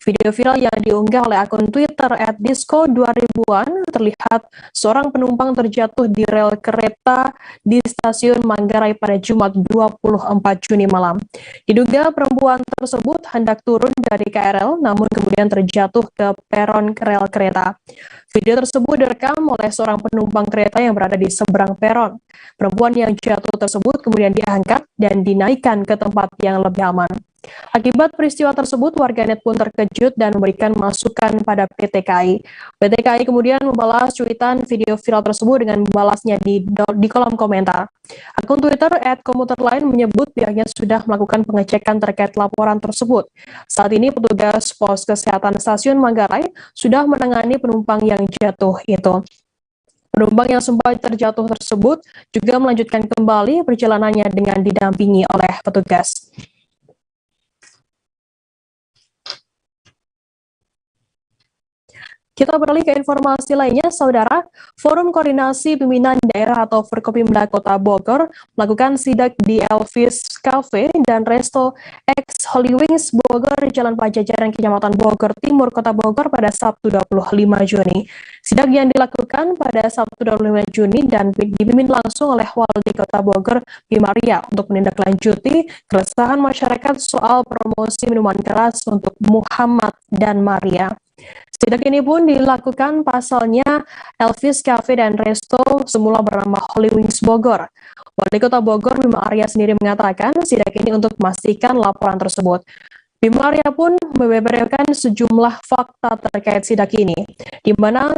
Video viral yang diunggah oleh akun Twitter @disco2000-an terlihat seorang penumpang terjatuh di rel kereta di Stasiun Manggarai pada Jumat 24 Juni malam. Diduga perempuan tersebut hendak turun dari KRL namun kemudian terjatuh ke peron rel kereta. Video tersebut direkam oleh seorang penumpang kereta yang berada di seberang peron. Perempuan yang jatuh tersebut kemudian diangkat dan dinaikkan ke tempat yang lebih aman. Akibat peristiwa tersebut, warganet pun terkejut dan memberikan masukan pada PT KAI. PT KAI kemudian membalas cuitan video viral tersebut dengan membalasnya di kolom komentar. Akun Twitter @komuterline menyebut pihaknya sudah melakukan pengecekan terkait laporan tersebut. Saat ini petugas pos kesehatan stasiun Manggarai sudah menangani penumpang yang jatuh itu. Penumpang yang sempat terjatuh tersebut juga melanjutkan kembali perjalanannya dengan didampingi oleh petugas. Kita beralih ke informasi lainnya, Saudara. Forum Koordinasi Pimpinan Daerah atau Forkopimda Kota Bogor melakukan sidak di Elvis Cafe dan Resto X Holy Wings Bogor, Jalan Pajajaran, Kecamatan Bogor Timur, Kota Bogor pada Sabtu 25 Juni. Sidak yang dilakukan pada Sabtu 25 Juni dan dipimpin langsung oleh Wali Kota Bogor, Bimaria, untuk menindaklanjuti keresahan masyarakat soal promosi minuman keras untuk Muhammad dan Maria. Sidak ini pun dilakukan pasalnya Elvis Cafe dan Resto semula bernama Holy Wings Bogor. Wali Kota Bogor, Bima Arya sendiri mengatakan sidak ini untuk memastikan laporan tersebut. Bima Arya pun membeberkan sejumlah fakta terkait sidak ini, di mana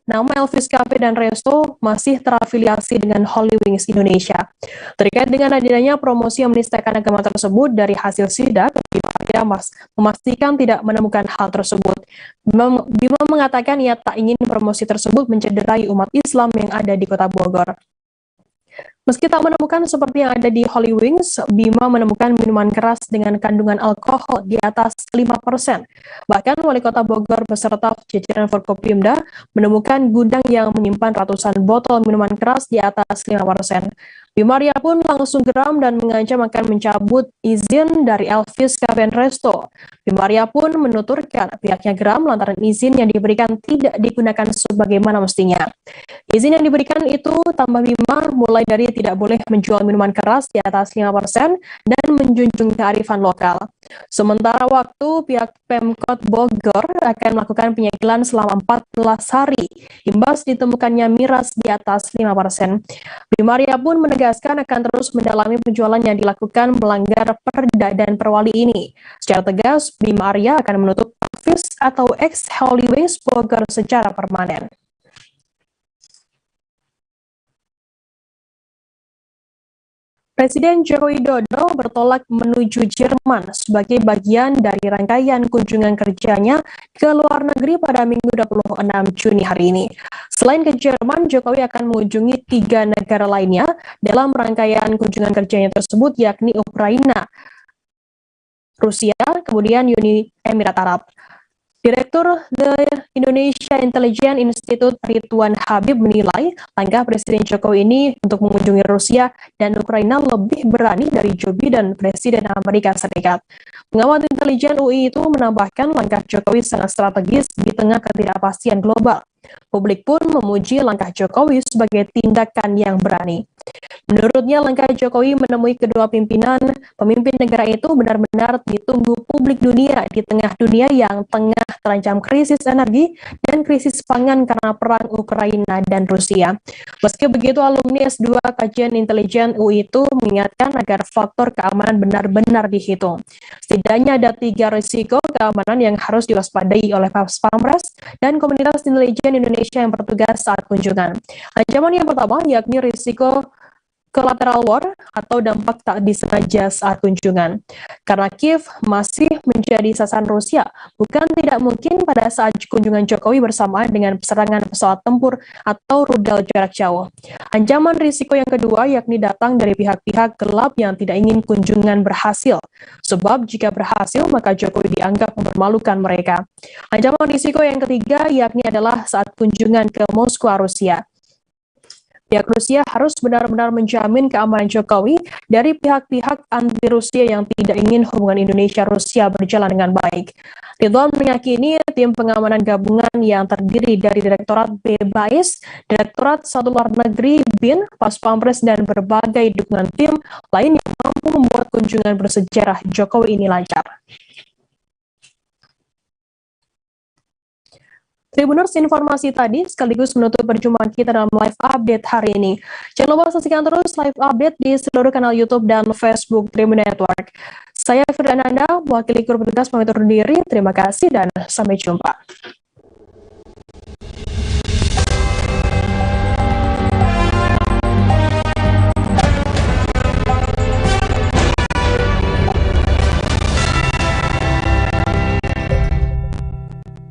nama Elvis Cafe dan Resto masih terafiliasi dengan Holy Wings Indonesia. Terkait dengan adanya promosi yang menistakan agama tersebut, dari hasil sidak, Bima Arya memastikan tidak menemukan hal tersebut. Bima mengatakan ia tak ingin promosi tersebut mencederai umat Islam yang ada di Kota Bogor. Meski tak menemukan seperti yang ada di Holy Wings, Bima menemukan minuman keras dengan kandungan alkohol di atas 5%. Bahkan Wali Kota Bogor beserta jajaran Forkopimda menemukan gudang yang menyimpan ratusan botol minuman keras di atas 5%. Bima Arya pun langsung geram dan mengancam akan mencabut izin dari Elvis Cafe and Resto. Bima Arya pun menuturkan pihaknya geram lantaran izin yang diberikan tidak digunakan sebagaimana mestinya. Izin yang diberikan itu, tambah Bima, mulai dari tidak boleh menjual minuman keras di atas 5% dan menjunjung kearifan lokal. Sementara waktu, pihak Pemkot Bogor akan melakukan penyegelan selama 14 hari, imbas ditemukannya miras di atas 5%. Bima Arya pun menegaskan akan terus mendalami penjualan yang dilakukan melanggar perda dan perwali ini. Secara tegas, Bima Arya akan menutup Elvis atau X Holy Wings Bogor secara permanen. Presiden Joko Widodo bertolak menuju Jerman sebagai bagian dari rangkaian kunjungan kerjanya ke luar negeri pada Minggu 26 Juni hari ini. Selain ke Jerman, Jokowi akan mengunjungi 3 negara lainnya dalam rangkaian kunjungan kerjanya tersebut, yakni Ukraina, Rusia, kemudian Uni Emirat Arab. Direktur The Indonesia Intelligence Institute Ridwan Habib menilai langkah Presiden Jokowi ini untuk mengunjungi Rusia dan Ukraina lebih berani dari Joe Biden, Presiden Amerika Serikat. Pengamat intelijen UI itu menambahkan langkah Jokowi sangat strategis di tengah ketidakpastian global. Publik pun memuji langkah Jokowi sebagai tindakan yang berani. Menurutnya, langkah Jokowi menemui kedua pemimpin negara itu benar-benar ditunggu publik dunia di tengah dunia yang tengah terancam krisis energi dan krisis pangan karena perang Ukraina dan Rusia. Meski begitu, alumni S2 Kajian Intelijen UI itu mengingatkan agar faktor keamanan benar-benar dihitung. Setidaknya ada 3 risiko keamanan yang harus diwaspadai oleh Paspamres dan komunitas intelijen Indonesia yang bertugas saat kunjungan. Ancaman yang pertama yakni risiko collateral war atau dampak tak disengaja saat kunjungan. Karena Kiev masih menjadi sasaran Rusia, bukan tidak mungkin pada saat kunjungan Jokowi bersamaan dengan serangan pesawat tempur atau rudal jarak jauh. Ancaman risiko yang kedua yakni datang dari pihak-pihak gelap yang tidak ingin kunjungan berhasil. Sebab jika berhasil, maka Jokowi dianggap mempermalukan mereka. Ancaman risiko yang ketiga yakni adalah saat kunjungan ke Moskwa, Rusia. Pihak Rusia harus benar-benar menjamin keamanan Jokowi dari pihak-pihak anti-Rusia yang tidak ingin hubungan Indonesia-Rusia berjalan dengan baik. Ridwan meyakini tim pengamanan gabungan yang terdiri dari Direktorat BBAIS, Direktorat Satu Luar Negeri BIN, Paspampres, dan berbagai dukungan tim lain yang mampu membuat kunjungan bersejarah Jokowi ini lancar. Tribuners, informasi tadi sekaligus menutup perjumpaan kita dalam live update hari ini. Jangan lupa saksikan terus live update di seluruh kanal YouTube dan Facebook Tribun Network. Saya Firdananda, mewakili kru petugas pamit undur diri. Terima kasih dan sampai jumpa.